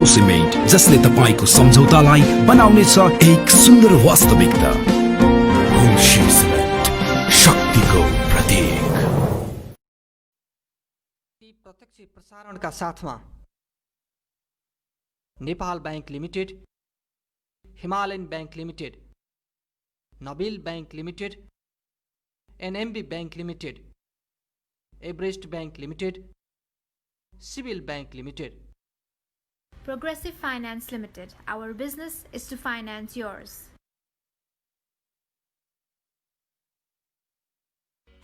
Cement जसले तपाईको सम्झौतालाई बनाउनेछ एक सुन्दर वास्तविकता। हुनशी सिमेन्ट, शक्तिको प्रतीक। प्रत्यक्ष प्रसारणका साथमा Nepal bank limited, Himalayan bank limited, Nabil bank limited, NMB bank limited, Everest bank limited, civil bank limited, Progressive Finance Limited. Our business is to finance yours.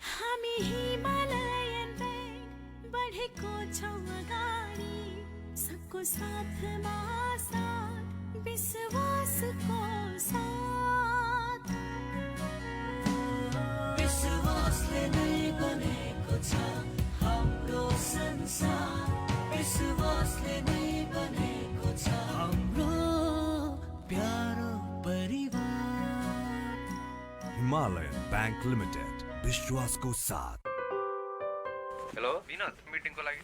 हामी हिमालयन बैंक बढेको छौं अगाडि, सबको साथमा साथ, विश्वासको साथ। विश्वासले नै बनेको छ हाम्रो संसार, विश्वासले नै बनेको छ हाम्रो प्यारो परिवार। हिमालयन बैंक लिमिटेड, विश्वासको साथ। हेलो विनोद, मिटिङको लागि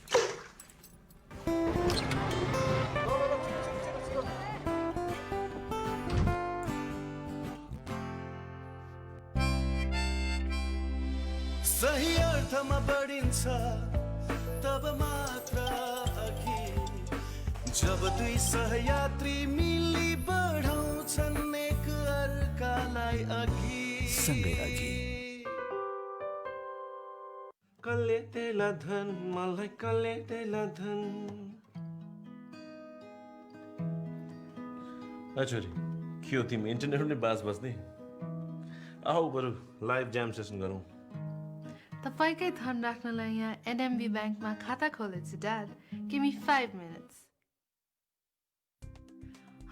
सही अर्थमा बढिन्छ तब मात्र अघि, जब दुई सहयात्री मिली बढाउँछन् एक अर्कालाई अघि। सँगै अघि। कसले देला धन मलाई, कसले देला धन। छोरी के हो तिमी इन्टरनेट पनि बास बस्ने? आऊ बरु लाइभ ज्याम सेसन गरौँ। तपाईकै धन राख्नलाई यहाँ एनएमबी बैंकमा खाता खोलेछु ड्याड। Give me 5 minutes.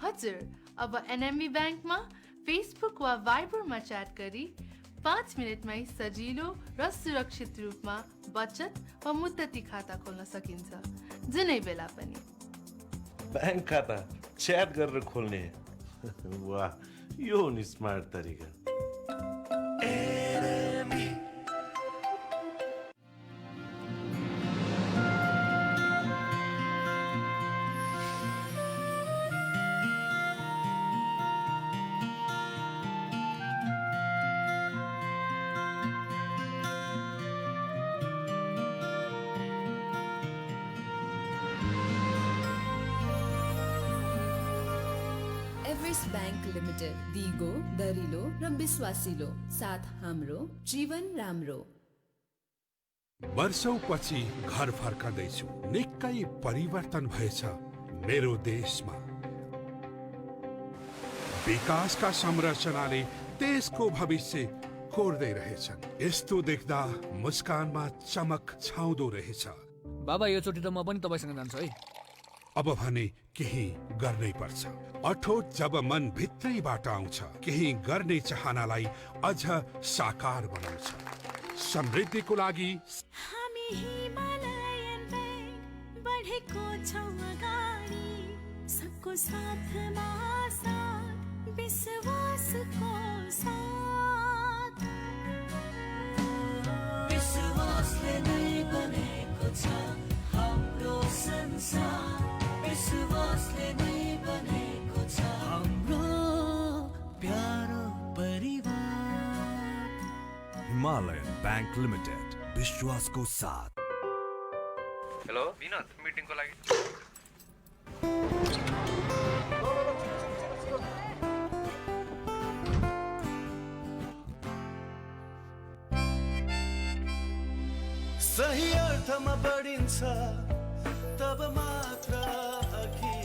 हजुर, अब एनएमबी बैंकमा फेसबुक वा भाइबरमा च्याट गरी 5 मिनटमै सजिलो र सुरक्षित रूपमा बचत वा मुद्दती खाता खोल्न सकिन्छ, जुनै बेला पनि। बैंक खाता च्याट गरेर खोल्ने? वाह, यो नि स्मार्ट तरिका। एभरेस्ट बैंक लिमिटेड, दिगो, दरिलो र विश्वासिलो साथ हाम्रो जीवन राम्रो। वर्षौपछि घर फर्कँदैछु, निकै परिवर्तन भएछ मेरो देशमा। विकासका संरचनाले देशको भविष्य कोर्दै रहेछन्। यस्तो देख्दा मुस्कानमा चमक छाउँदो रहेछ। बाबा, यो चोटि त म पनि तपाईसँग जान्छु है। अब भने केही गर्नै पर्छ। अठोट जब मन भित्रैबाट आउँछ, केही गर्ने चाहनालाई अझ साकार बनाउँछ। समृद्धिको लागि हामी हिमालयन बैंक बढेको छौं अगाडि, सबको साथमा साथ, विश्वासको साथ। विश्वासले नै बनेको छ हाम्रो संसार, विश्वासले नै बनेको छ हाम्रो प्यारो परिवार। हिमालयन बैंक लिमिटेड, विश्वासको साथ। हेलो विनोद, मिटिङको लागि सही अर्थमा बढिन्छ तब मात्र अघि,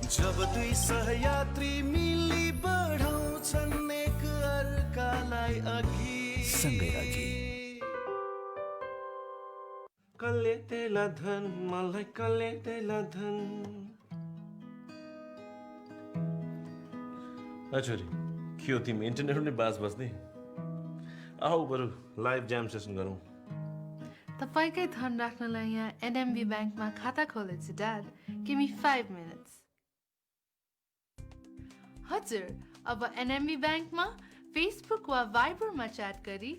जब दुई सहयात्री मिली बढाउँछन् एक अर्कालाई अघि। सँगै अघि। कसले देला धन मलाई, कसले देला धन। छोरी के हो तिमी इन्टरनेट पनि बास बस्ने? आऊ बरु लाइभ ज्याम सेसन गरौँ। तपाईकै धन राख्नलाई यहाँ एनएमबी बैंकमा खाता खोलेछु ड्याड। Give me 5 minutes. हजुर, अब एनएमबी बैंकमा फेसबुक वा भाइबरमा च्याट गरी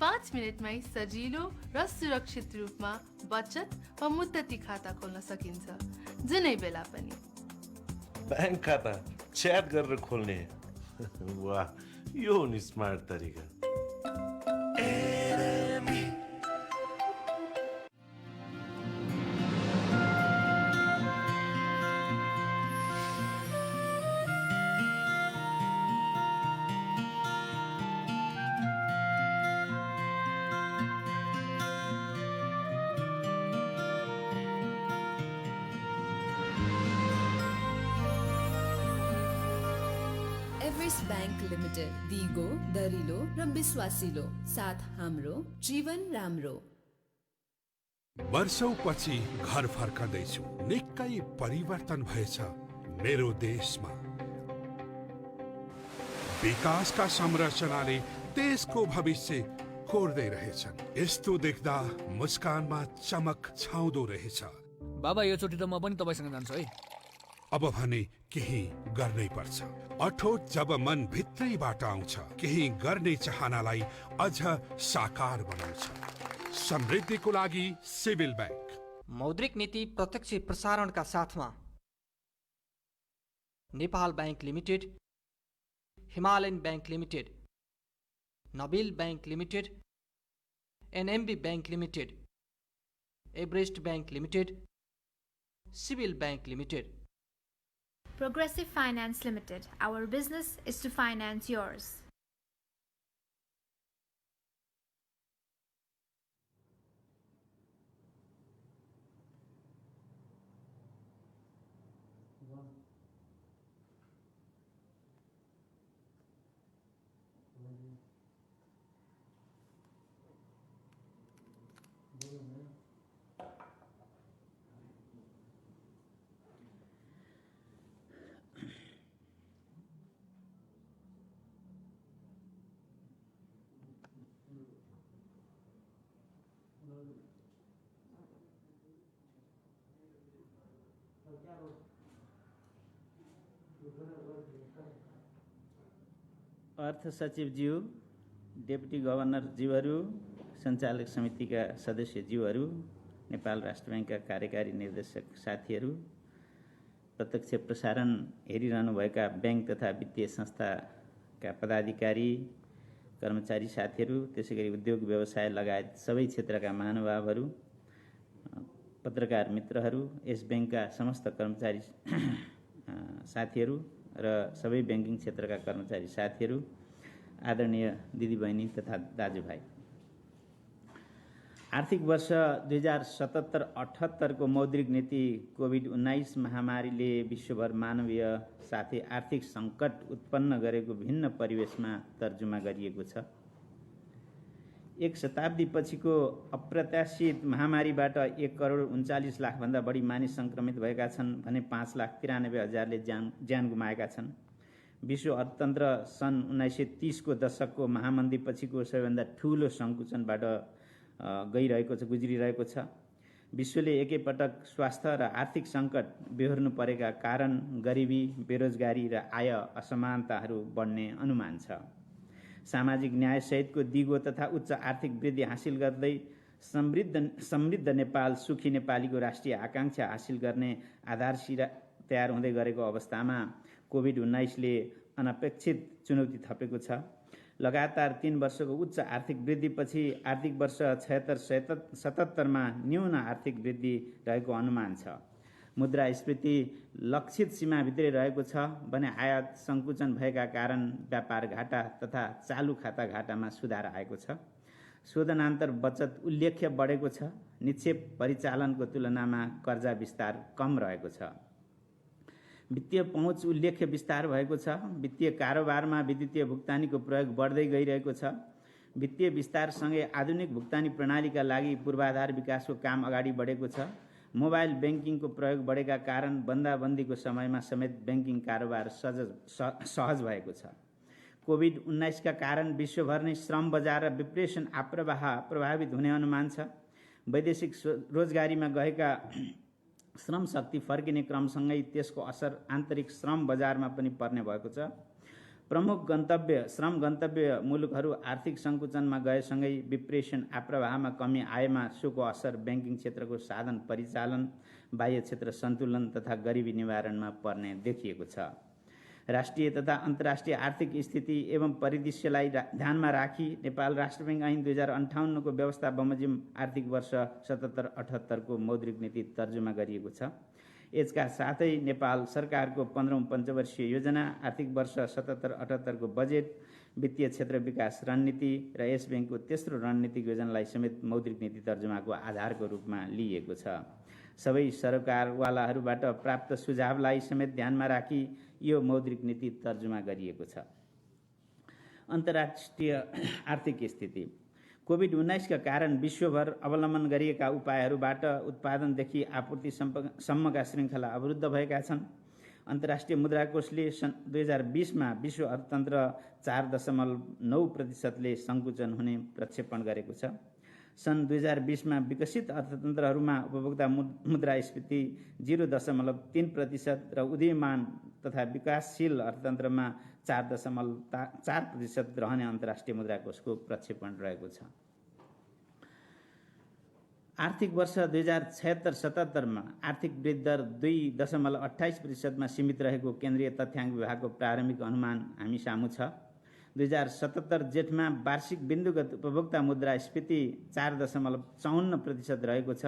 5 मिनटमै सजिलो र सुरक्षित रूपमा बचत वा मुद्दती खाता खोल्न सकिन्छ, जुनै बेला पनि। बैंक खाता च्याट गरेर खोल्ने वाह यो हो नि स्मार्ट तरिका। एभरेस्ट बैंक लिमिटेड, दिगो दरिलो र विश्वासिलो, साथ हाम्रो जीवन राम्रो। वर्षौं पछि घर फर्कँदैछु। निकै परिवर्तन भएछ मेरो देशमा। विकासका संरचनाले देशको भविष्य कोर्दै रहेछन्। यस्तो देख्दा मुस्कानमा चमक छाउँदो रहेछ। बाबा योचोटि त म पनि तपाईसँग जान्छु है। अब भने केही गर्नै पर्छ। अठोट जब मन भित्रैबाट आउँछ, केही गर्ने चाहनालाई अझ साकार बनाउँछ। समृद्धिको लागि सिभिल बैंक। मौद्रिक नीति प्रत्यक्ष प्रसारणका साथमा Nepal bank limited, Himalayan bank limited, Nabil bank limited, NMB bank limited, Everest bank limited, civil bank limited. Progressive Finance Limited. Our business is to finance yours. अर्थ सचिवज्यू, डेपुटी गभर्नरज्यूहरू, सञ्चालक समितिका सदस्यज्यूहरू, नेपाल राष्ट्र बैंकका कार्यकारी निर्देशक साथीहरू, प्रत्यक्ष प्रसारण हेरिरहनुभएका बैंक तथा वित्तीय संस्थाका पदाधिकारी, कर्मचारी साथीहरू, त्यसैगरी उद्योग व्यवसाय लगायत सबै क्षेत्रका महानुभावहरू, पत्रकार मित्रहरू, यस बैंकका समस्त कर्मचारी साथीहरू र सबै बैंकिङ क्षेत्रका कर्मचारी साथीहरू, आदरणीय दिदीबहिनी तथा दाजुभाइ, आर्थिक वर्ष 2077-78 को मौद्रिक नीति कोभिड-19 महामारीले विश्वभर मानवीय साथै आर्थिक सङ्कट उत्पन्न गरेको भिन्न परिवेशमा तर्जुमा गरिएको छ। एक शताब्दी पछिको अप्रत्याशित महामारीबाट 1,39,00,000 भन्दा बढी मानिस संक्रमित भएका छन् भने 5,93,000ले ज्यान गुमाएका छन्। विश्व अर्थतन्त्र सन् 1930 को दशकको महामन्दी पछिको सबैभन्दा ठूलो सङ्कुचनबाट गुज्रिरहेको छ। विश्वले एकैपटक स्वास्थ्य र आर्थिक सङ्कट बेहोर्नु परेका कारण गरिबी, बेरोजगारी र आय असमानताहरू बढ्ने अनुमान छ। सामाजिक न्यायसहितको दिगो तथा उच्च आर्थिक वृद्धि हासिल गर्दै समृद्ध नेपाल, सुखी नेपालीको राष्ट्रिय आकांक्षा हासिल गर्ने आधारशिला तयार हुँदै गरेको अवस्थामा कोभिड-19ले अनपेक्षित चुनौती थपेको छ। लगातार 3 वर्षको उच्च आर्थिक वृद्धिपछि आर्थिक वर्ष 76-77 न्यून आर्थिक वृद्धि रहेको अनुमान छ। मुद्रास्फीति लक्षित सीमाभित्रै रहेको छ भने आयात सङ्कुचन भएका कारण व्यापार घाटा तथा चालु खाता घाटामा सुधार आएको छ। शोधनान्तर बचत उल्लेख्य बढेको छ। निक्षेप परिचालनको तुलनामा कर्जा विस्तार कम रहेको छ। वित्तीय पहुँच उल्लेख्य विस्तार भएको छ। वित्तीय कारोबारमा विद्युतीय भुक्तानीको प्रयोग बढ्दै गइरहेको छ। वित्तीय विस्तारसँगै आधुनिक भुक्तानी प्रणालीका लागि पूर्वाधार विकासको काम अगाडि बढेको छ। मोबाइल ब्याङ्किङको प्रयोग बढेका कारण बन्दाबन्दीको समयमा समेत ब्याङ्किङ कारोबार सहज भएको छ। कोभिड-19 का कारण विश्वभर नै श्रम बजार र विप्रेशन आप्रवाह प्रभावित हुने अनुमान छ। वैदेशिक रोजगारीमा गएका श्रम शक्ति फर्किने क्रमसँगै त्यसको असर आन्तरिक श्रम बजारमा पनि पर्ने भएको छ। प्रमुख श्रम गन्तव्य मुलुकहरू आर्थिक सङ्कुचनमा गएसँगै विप्रेशन आप्रवाहमा कमी आएमा सोको असर ब्याङ्किङ क्षेत्रको साधन परिचालन बाह्य क्षेत्र सन्तुलन तथा गरिबी निवारणमा पर्ने देखिएको छ। राष्ट्रिय तथा अन्तर्राष्ट्रिय आर्थिक स्थिति एवं परिदृश्यलाई ध्यानमा राखी नेपाल राष्ट्र बैङ्क ऐन 2058 को व्यवस्था बमोजिम आर्थिक वर्ष 77-78 को मौद्रिक नीति तर्जुमा गरिएको छ। यसका साथै नेपाल सरकारको 15औं पञ्चवर्षीय योजना, आर्थिक वर्ष 77-78 को बजेट, वित्तीय क्षेत्र विकास रणनीति र यस ब्याङ्कको तेस्रो रणनीतिक योजनालाई समेत मौद्रिक नीति तर्जुमाको आधारको रूपमा लिइएको छ। सबै सरकारवालाहरूबाट प्राप्त सुझावलाई समेत ध्यानमा राखी यो मौद्रिक नीति तर्जुमा गरिएको छ। अन्तर्राष्ट्रिय आर्थिक स्थिति कोभिड-19 का कारण विश्वभर अवलम्बन गरिएका उपायहरूबाट उत्पादनदेखि आपूर्तिसम्मका श्रृङ्खला अवरुद्ध भएका छन्। अन्तर्राष्ट्रिय मुद्रा कोषले सन् 2020 मा विश्व अर्थतन्त्र 4.9% ले सङ्कुचन हुने प्रक्षेपण गरेको छ। सन् 2020 मा विकसित अर्थतन्त्रहरूमा उपभोक्ता मुद्रास्फीति 0.3% र उदीयमान तथा विकासशील अर्थतन्त्रमा 4.4% रहने अन्तर्राष्ट्रिय मुद्रा कोषको प्रक्षेपण रहेको छ। आर्थिक वर्ष 2076-77 मा आर्थिक वृद्धि दर 2.28% मा सीमित रहेको केन्द्रीय तथ्याङ्क विभागको प्रारम्भिक अनुमान हामी सामु छ। 2077 जेठमा वार्षिक बिन्दुगत उपभोक्ता मुद्रास्फीति 4.54% रहेको छ।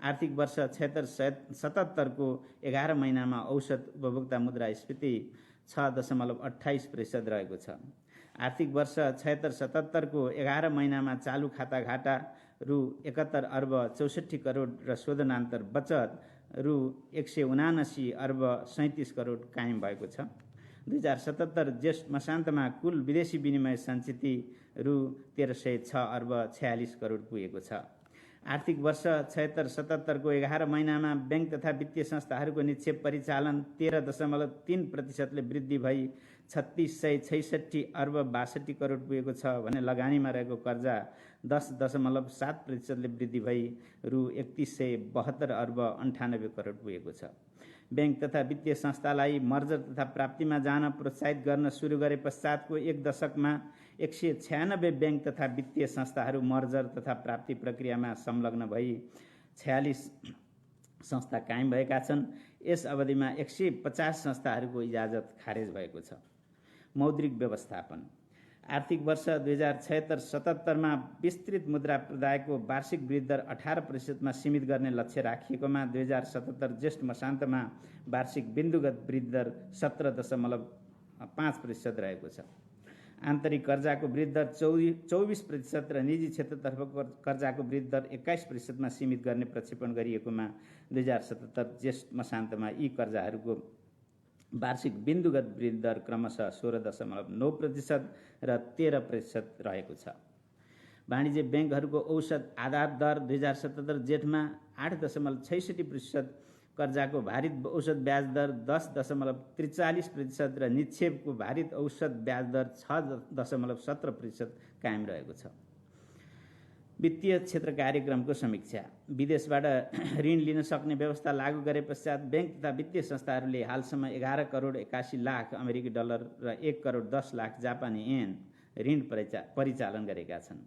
आर्थिक वर्ष 76-77 को 11 महिनामा औसत उपभोक्ता मुद्रास्फीति 6.28% रहेको छ। आर्थिक वर्ष 76-77 को 11 महिनामा चालू खाता घाटा रु 71 अर्ब 64 करोड र शोधनान्तर बचत रु 179 अर्ब 37 करोड कायम भएको छ। 2077 जेठ मसान्तमा कुल विदेशी विनिमय सञ्चिति रु 1306 अर्ब 46 करोड पुगेको छ। आर्थिक वर्ष 76-77 को 11 महिनामा बैंक तथा वित्तीय संस्थाहरूको निक्षेप परिचालन 13.3% ले वृद्धि भई 3666 अर्ब 62 करोड पुगेको छ भने लगानीमा रहेको कर्जा 10.7% ले वृद्धि भई रु 3172 अर्ब 98 करोड पुगेको छ। बैंक तथा वित्तीय संस्थालाई मर्जर तथा प्राप्तिमा जान प्रोत्साहित गर्न सुरु गरे पश्चातको एक दशकमा 196 बैंक तथा वित्तीय संस्थाहरू मर्जर तथा प्राप्ति प्रक्रियामा संलग्न भई 46 संस्था कायम भएका छन्। यस अवधिमा 150 संस्थाहरूको इजाजत खारेज भएको छ। मौद्रिक व्यवस्थापन आर्थिक वर्ष 2076-77 मा विस्तृत मुद्रा प्रदायको वार्षिक वृद्धि दर 18% मा सीमित गर्ने लक्ष्य राखिएकोमा 2077 जेष्ठ मसान्तमा वार्षिक बिन्दुगत वृद्धि दर 17.5% रहेको छ। आन्तरिक कर्जाको वृद्धि दर 24% र निजी क्षेत्रतर्फको कर्जाको वृद्धि दर 21% मा सीमित गर्ने प्रक्षेपण गरिएकोमा 2077 जेष्ठ मसान्तमा यी कर्जाहरूको वार्षिक बिन्दुगत वृद्धि दर क्रमशः 16.9% र 13% रहेको छ। वाणिज्य बैंकहरूको औसत आधार दर 2077 जेठमा 8.66%, कर्जाको भारित औसत ब्याज दर 10.43% र निक्षेपको भारित औसत ब्याज दर 6.17% कायम रहेको छ। वित्तीय क्षेत्र कार्यक्रमको समीक्षा विदेशबाट ऋण लिन सक्ने व्यवस्था लागू गरे पश्चात बैंक तथा वित्तीय संस्थाहरूले हालसम्म 11 करोड 81 लाख अमेरिकी डलर र 1 करोड 10 लाख जापानी येन ऋण परिचालन गरेका छन्।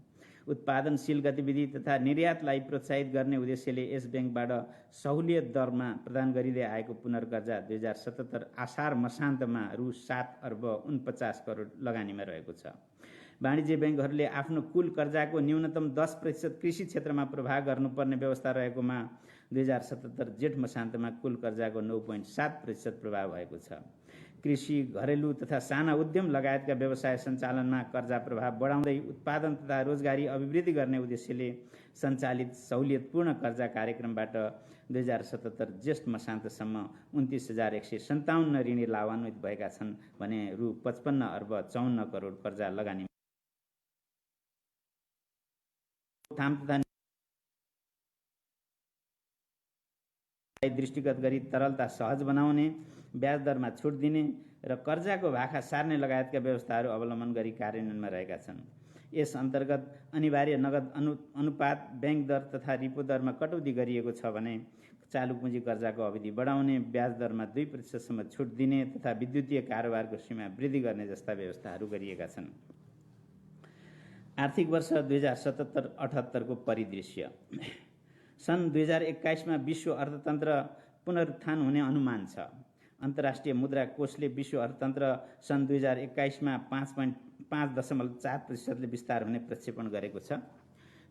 उत्पादनशील गतिविधि तथा निर्यातलाई प्रोत्साहित गर्ने उद्देश्यले यस बैंकबाट सहुलियत दरमा प्रदान गरिँदै आएको पुनर्कर्जा 2077 आषाढ मसान्तमा रु 7 अर्ब 49 करोड लगानीमा रहेको छ। वाणिज्य बैंकहरूले आफ्नो कुल कर्जाको न्यूनतम 10% कृषि क्षेत्रमा प्रवाह गर्नुपर्ने व्यवस्था रहेकोमा 2077 जेठ मसान्तमा कुल कर्जाको 9.7% प्रवाह भएको छ। कृषि, घरेलु तथा साना उद्यम लगायतका व्यवसाय सञ्चालनमा कर्जा प्रभाव बढाउँदै उत्पादन तथा रोजगारी अभिवृद्धि गर्ने उद्देश्यले सञ्चालित सहुलियतपूर्ण कर्जा कार्यक्रमबाट 2077 जेष्ठ मसान्तसम्म 29,157 ऋणी लाभान्वित भएका छन् भने रु 55 अर्ब 54 करोड कर्जा लगानी दृष्टिगत गरी तरलता सहज बनाउने, ब्याज दरमा छुट दिने र कर्जाको भाखा सार्ने लगायतका व्यवस्थाहरू अवलम्बन गरी कार्यान्वयनमा रहेका छन्। यस अन्तर्गत अनिवार्य नगद अनुपात, ब्याङ्क दर तथा रिपो दरमा कटौती गरिएको छ भने चालु पुँजी कर्जाको अवधि बढाउने, ब्याज दरमा 2% छुट दिने तथा विद्युतीय कारोबारको सीमा वृद्धि गर्ने जस्ता व्यवस्थाहरू गरिएका छन्। आर्थिक वर्ष 2077-78 को परिदृश्य सन् 2021मा विश्व अर्थतन्त्र पुनरुत्थान हुने अनुमान छ। अन्तर्राष्ट्रिय मुद्रा कोषले विश्व अर्थतन्त्र सन् 2021मा 5.4% विस्तार हुने प्रक्षेपण गरेको छ।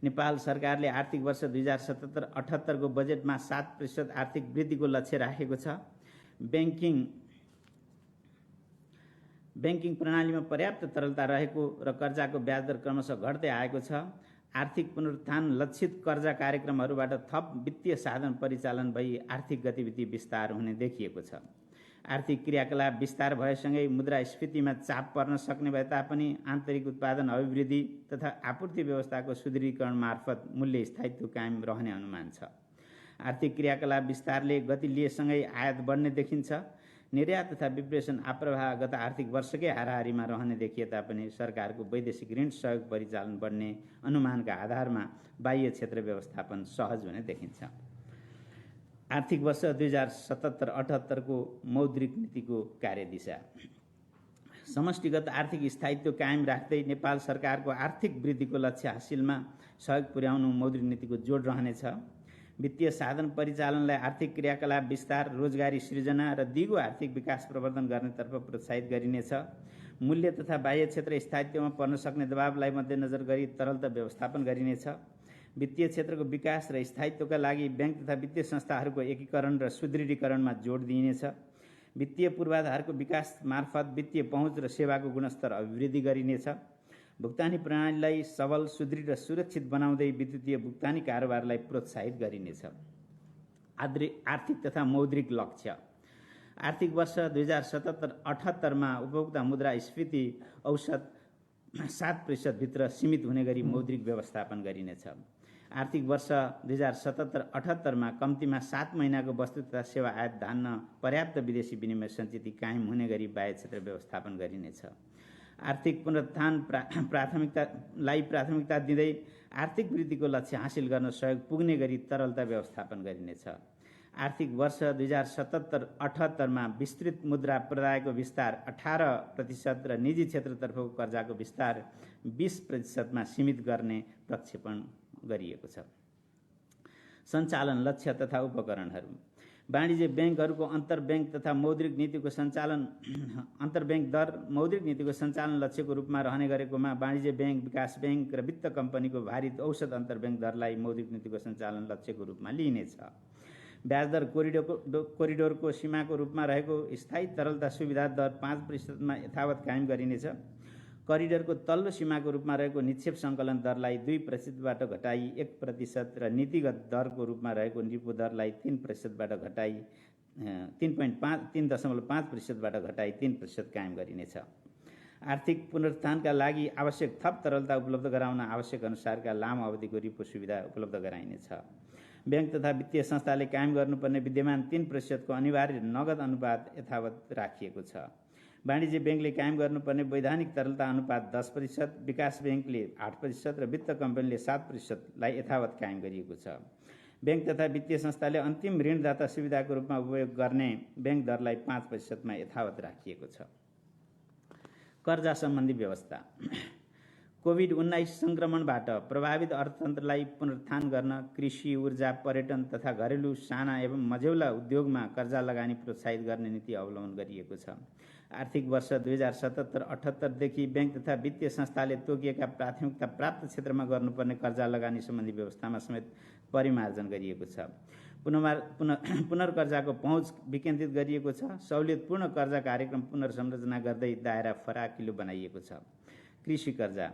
नेपाल सरकारले आर्थिक वर्ष 2077-78 को बजेटमा 7% आर्थिक वृद्धिको लक्ष्य राखेको छ। ब्याङ्किङ प्रणालीमा पर्याप्त तरलता रहेको र कर्जाको ब्याज दर क्रमशः घट्दै आएको छ। आर्थिक पुनरुत्थान लक्षित कर्जा कार्यक्रमहरूबाट थप वित्तीय साधन परिचालन भई आर्थिक गतिविधि विस्तार हुने देखिएको छ। आर्थिक क्रियाकलाप विस्तार भएसँगै मुद्रास्फीतिमा चाप पर्न सक्ने भए तापनि आन्तरिक उत्पादन अभिवृद्धि तथा आपूर्ति व्यवस्थाको सुदृढीकरण मार्फत मूल्य स्थायित्व कायम रहने अनुमान छ। आर्थिक क्रियाकलाप विस्तारले गति लिएसँगै आयात बढ्ने देखिन्छ। निर्यात तथा विप्रेषण आप्रवाह गत आर्थिक वर्षकै हाराहारीमा रहने देखिए तापनि सरकारको वैदेशिक ऋण सहयोग परिचालन बढ्ने अनुमानका आधारमा बाह्य क्षेत्र व्यवस्थापन सहज हुने देखिन्छ। आर्थिक वर्ष 2077-78 को मौद्रिक नीतिको कार्यदिशा। समष्टिगत आर्थिक स्थायित्व कायम राख्दै नेपाल सरकारको आर्थिक वृद्धिको लक्ष्य हासिलमा सहयोग पुर्याउनु मौद्रिक नीतिको जोड रहनेछ। वित्तीय साधन परिचालनलाई आर्थिक क्रियाकलाप विस्तार, रोजगारी सृजना र दिगो आर्थिक विकास प्रवर्धन गर्नेतर्फ प्रोत्साहित गरिनेछ। मूल्य तथा बाह्य क्षेत्र स्थायित्वमा पर्न सक्ने दबावलाई मध्यनजर गरी तरलता व्यवस्थापन गरिनेछ। वित्तीय क्षेत्रको विकास र स्थायित्वका लागि ब्याङ्क तथा वित्तीय संस्थाहरूको एकीकरण र सुदृढीकरणमा जोड दिइनेछ। वित्तीय पूर्वाधारको विकास मार्फत वित्तीय पहुँच र सेवाको गुणस्तर अभिवृद्धि गरिनेछ। भुक्तानी प्रणालीलाई सबल, सुदृढ र सुरक्षित बनाउँदै विद्युतीय भुक्तानी कारोबारलाई प्रोत्साहित गरिनेछ। आर्थिक तथा मौद्रिक लक्ष्य। आर्थिक वर्ष 2077-78 मा उपभोक्ता मुद्रास्फीति औसत 7% भित्र सीमित हुने गरी मौद्रिक व्यवस्थापन गरिनेछ। आर्थिक वर्ष 2077-78 मा कम्तीमा 7 महिनाको वस्तु तथा सेवा आयात धान्न पर्याप्त विदेशी विनिमय सञ्चित कायम हुने गरी बाह्य क्षेत्र व्यवस्थापन गरिनेछ। आर्थिक पुनरुत्थान प्राथमिकतालाई प्राथमिकता दिँदै आर्थिक वृद्धिको लक्ष्य हासिल गर्न सहयोग पुग्ने गरी तरलता व्यवस्थापन गरिनेछ। आर्थिक वर्ष 2077-78 मा विस्तृत मुद्रा प्रदायको विस्तार 18% र निजी क्षेत्रतर्फको कर्जाको विस्तार 20% मा सीमित गर्ने प्रक्षेपण गरिएको छ। सञ्चालन लक्ष्य तथा उपकरणहरू। वाणिज्य ब्याङ्कहरूको अन्तर्ब्याङ्क तथा मौद्रिक नीतिको सञ्चालन अन्तर्ब्याङ्क दर मौद्रिक नीतिको सञ्चालन लक्ष्यको रूपमा रहने गरेकोमा वाणिज्य ब्याङ्क, विकास ब्याङ्क र वित्त कम्पनीको भारित औसत अन्तर्ब्याङ्क दरलाई मौद्रिक नीतिको सञ्चालन लक्ष्यको रूपमा लिइनेछ। ब्याज दर कोरिडोरको सीमाको रूपमा रहेको स्थायी तरलता सुविधा दर 5% मा यथावत कायम गरिनेछ। करिडोरको तल्लो सीमाको रूपमा रहेको निक्षेप सङ्कलन दरलाई 2% बाट घटाई 1% र नीतिगत दरको रूपमा रहेको रिपो दरलाई 3% बाट घटाई 3.5% बाट घटाई 3% कायम गरिनेछ। आर्थिक पुनरुत्थानका लागि आवश्यक थप तरलता उपलब्ध गराउन आवश्यक अनुसारका लामो अवधिको रिपो सुविधा उपलब्ध गराइनेछ। ब्याङ्क तथा वित्तीय संस्थाले कायम गर्नुपर्ने विद्यमान 3% को अनिवार्य नगद अनुपात यथावत राखिएको छ। वाणिज्य ब्याङ्कले कायम गर्नुपर्ने वैधानिक तरलता अनुपात 10%, विकास ब्याङ्कले 8% र वित्त कम्पनीले 7% लाई यथावत कायम गरिएको छ। ब्याङ्क तथा वित्तीय संस्थाले अन्तिम ऋणदाता सुविधाको रूपमा उपयोग गर्ने ब्याङ्क दरलाई 5% मा यथावत राखिएको छ। कर्जा सम्बन्धी व्यवस्था। कोभिड-19 सङ्क्रमणबाट प्रभावित अर्थतन्त्रलाई पुनरुत्थान गर्न कृषि, ऊर्जा, पर्यटन तथा घरेलु साना एवं मझौला उद्योगमा कर्जा लगानी प्रोत्साहित गर्ने नीति अवलम्बन गरिएको छ। आर्थिक वर्ष 2077-78 देखि ब्याङ्क तथा वित्तीय संस्थाले तोकिएका प्राथमिकता प्राप्त क्षेत्रमा गर्नुपर्ने कर्जा लगानी सम्बन्धी व्यवस्थामा समेत परिमार्जन गरिएको छ। पुनर्कर्जाको पहुँच विकेन्द्रित गरिएको छ। सहुलियतपूर्ण कर्जा कार्यक्रम पुनर्संरचना गर्दै दायरा फराकिलो बनाइएको छ। कृषि कर्जा।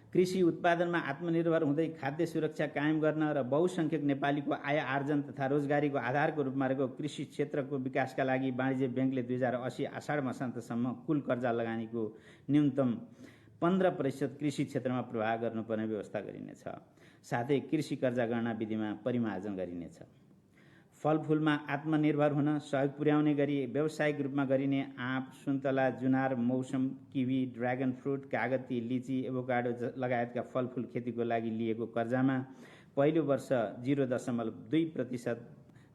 कृषि उत्पादनमा आत्मनिर्भर हुँदै खाद्य सुरक्षा कायम गर्न र बहुसंख्यक नेपालीको आय आर्जन तथा रोजगारीको आधारको रूपमा रहेको कृषि क्षेत्रको विकासका लागि वाणिज्य ब्याङ्कले 2080 आषाढ मसान्तसम्म कुल कर्जा लगानीको न्यूनतम 15% कृषि क्षेत्रमा प्रवाह गर्नुपर्ने व्यवस्था गरिनेछ। साथै कृषि कर्जा गणना विधिमा परिमार्जन गरिनेछ। फलफुलमा आत्मनिर्भर हुन सहयोग पुर्याउने गरी व्यावसायिक रूपमा गरिने आँप, सुन्तला, जुनार, मौसम, किवी, ड्रागन फ्रुट, कागती, लिची, एभोकाडो लगायतका फलफुल खेतीको लागि लिएको कर्जामा पहिलो वर्ष 0.2%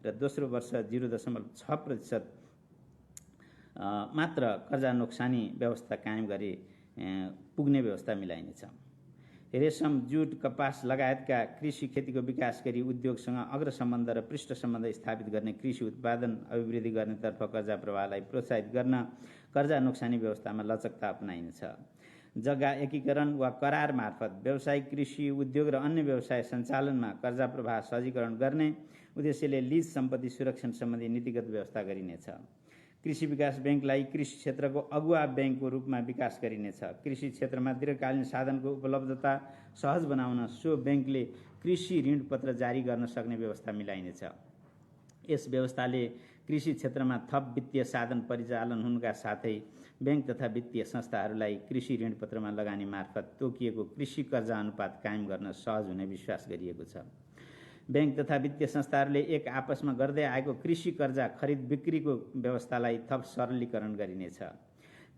र दोस्रो वर्ष 0.6% मात्र कर्जा नोक्सानी व्यवस्था कायम गरी पुग्ने व्यवस्था मिलाइनेछ। रेशम, जुट, कपास लगायतका कृषि खेतीको विकास गरी उद्योगसँग अग्र सम्बन्ध र पृष्ठ सम्बन्ध स्थापित गर्ने कृषि उत्पादन अभिवृद्धि गर्नेतर्फ कर्जा प्रवाहलाई प्रोत्साहित गर्न कर्जा नोक्सानी व्यवस्थामा लचकता अपनाइनेछ। जग्गा एकीकरण वा करार मार्फत व्यावसायिक कृषि उद्योग र अन्य व्यवसाय सञ्चालनमा कर्जा प्रवाह सहजीकरण गर्ने उद्देश्यले लीज सम्पत्ति सुरक्षण सम्बन्धी नीतिगत व्यवस्था गरिनेछ। कृषि विकास बैंकलाई कृषि क्षेत्रको अगुवा बैंकको रूपमा विकास गरिनेछ। कृषि क्षेत्रमा दीर्घकालीन साधनको उपलब्धता सहज बनाउन सो बैंकले कृषि ऋण पत्र जारी गर्न सक्ने व्यवस्था मिलाइनेछ। यस व्यवस्थाले कृषि क्षेत्रमा थप वित्तीय साधन परिचालन हुनुका साथै बैंक तथा वित्तीय संस्थाहरूलाई कृषि ऋण पत्रमा लगानी मार्फत तोकिएको कृषि कर्जा अनुपात कायम गर्न सहज हुने विश्वास गरिएको छ। बैंक तथा वित्तीय संस्थाहरूले एक आपसमा गर्दै आएको कृषि कर्जा खरिद बिक्रीको व्यवस्थालाई थप सरलीकरण गरिनेछ।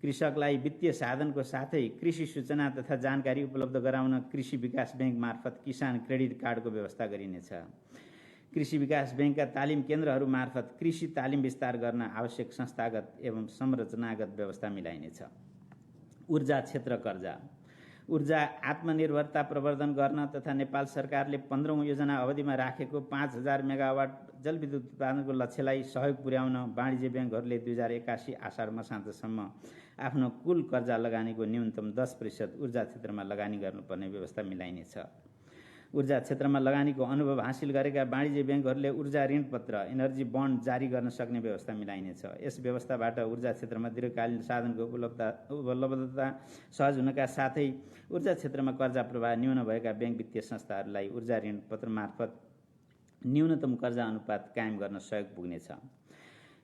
कृषकलाई वित्तीय साधनको साथै कृषि सूचना तथा जानकारी उपलब्ध गराउन कृषि विकास बैंक मार्फत किसान क्रेडिट कार्डको व्यवस्था गरिनेछ। कृषि विकास बैंकका तालिम केन्द्रहरू मार्फत कृषि तालिम विस्तार गर्न आवश्यक संस्थागत एवं संरचनागत व्यवस्था मिलाइनेछ। ऊर्जा क्षेत्र कर्जा ऊर्जा आत्मनिर्भरता प्रवर्धन गर्न तथा नेपाल सरकारले 15औं योजना अवधिमा राखेको 5000 मेगावाट जलविद्युत उत्पादनको लक्ष्यलाई सहयोग पुर्याउन वाणिज्य बैंकहरूले 2081 आषाढ मसान्तसम्म आफ्नो कुल कर्जा लगानीको न्यूनतम 10% ऊर्जा क्षेत्रमा लगानी गर्नुपर्ने व्यवस्था मिलाइनेछ। ऊर्जा क्षेत्रमा लगानीको अनुभव हासिल गरेका वाणिज्य बैंकहरूले ऊर्जा ऋण पत्र एनर्जी बन्ड जारी गर्न सक्ने व्यवस्था मिलाइनेछ। यस व्यवस्थाबाट ऊर्जा क्षेत्रमा दीर्घकालीन साधनको उपलब्धता सहज हुनका साथै ऊर्जा क्षेत्रमा कर्जा प्रवाह न्यून भएका बैंक वित्तीय संस्थाहरूलाई ऊर्जा ऋण पत्र मार्फत न्यूनतम कर्जा अनुपात कायम गर्न सहयोग पुग्नेछ।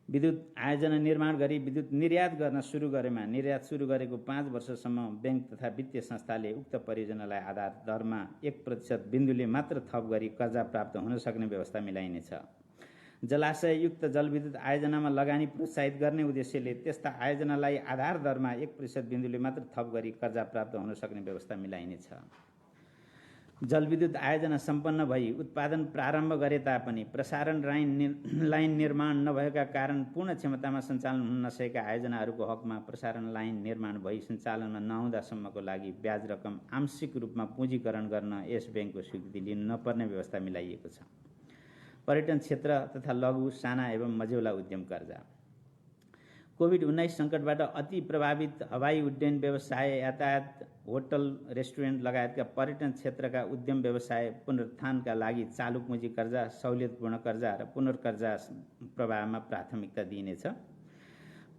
विद्युत आयोजना निर्माण गरी विद्युत निर्यात गर्न सुरु गरेमा निर्यात सुरु गरेको 5 वर्षसम्म बैंक तथा वित्तीय संस्थाले उक्त परियोजनालाई आधार दरमा 1% बिन्दुले मात्र थप गरी कर्जा प्राप्त हुन सक्ने व्यवस्था मिलाइनेछ। जलाशययुक्त जलविद्युत आयोजनामा लगानी प्रोत्साहित गर्ने उद्देश्यले त्यस्ता आयोजनालाई आधार दरमा 1% बिन्दुले मात्र थप गरी कर्जा प्राप्त हुन सक्ने व्यवस्था मिलाइनेछ। जलविद्युत आयोजना सम्पन्न भई उत्पादन प्रारम्भ गरे तापनि प्रसारण लाइन निर्माण नभएका कारण पूर्ण क्षमतामा सञ्चालन हुन नसकेका आयोजनाहरूको हकमा प्रसारण लाइन निर्माण भई सञ्चालनमा नहुँदासम्मको लागि ब्याज रकम आंशिक रूपमा पुँजीकरण गर्न यस बैंकको स्वीकृति लिनु नपर्ने व्यवस्था मिलाइएको छ। पर्यटन क्षेत्र तथा लघु, साना एवं मझौला उद्यम कर्जा कोभिड-19 सङ्कटबाट अति प्रभावित हवाई उड्डयन व्यवसाय, यातायात, होटल, रेस्टुरेन्ट लगायतका पर्यटन क्षेत्रका उद्यम व्यवसाय पुनरुत्थानका लागि चालु पुँजी कर्जा, सहुलियतपूर्ण कर्जा र पुनर्कर्जा प्रवाहमा प्राथमिकता दिइनेछ।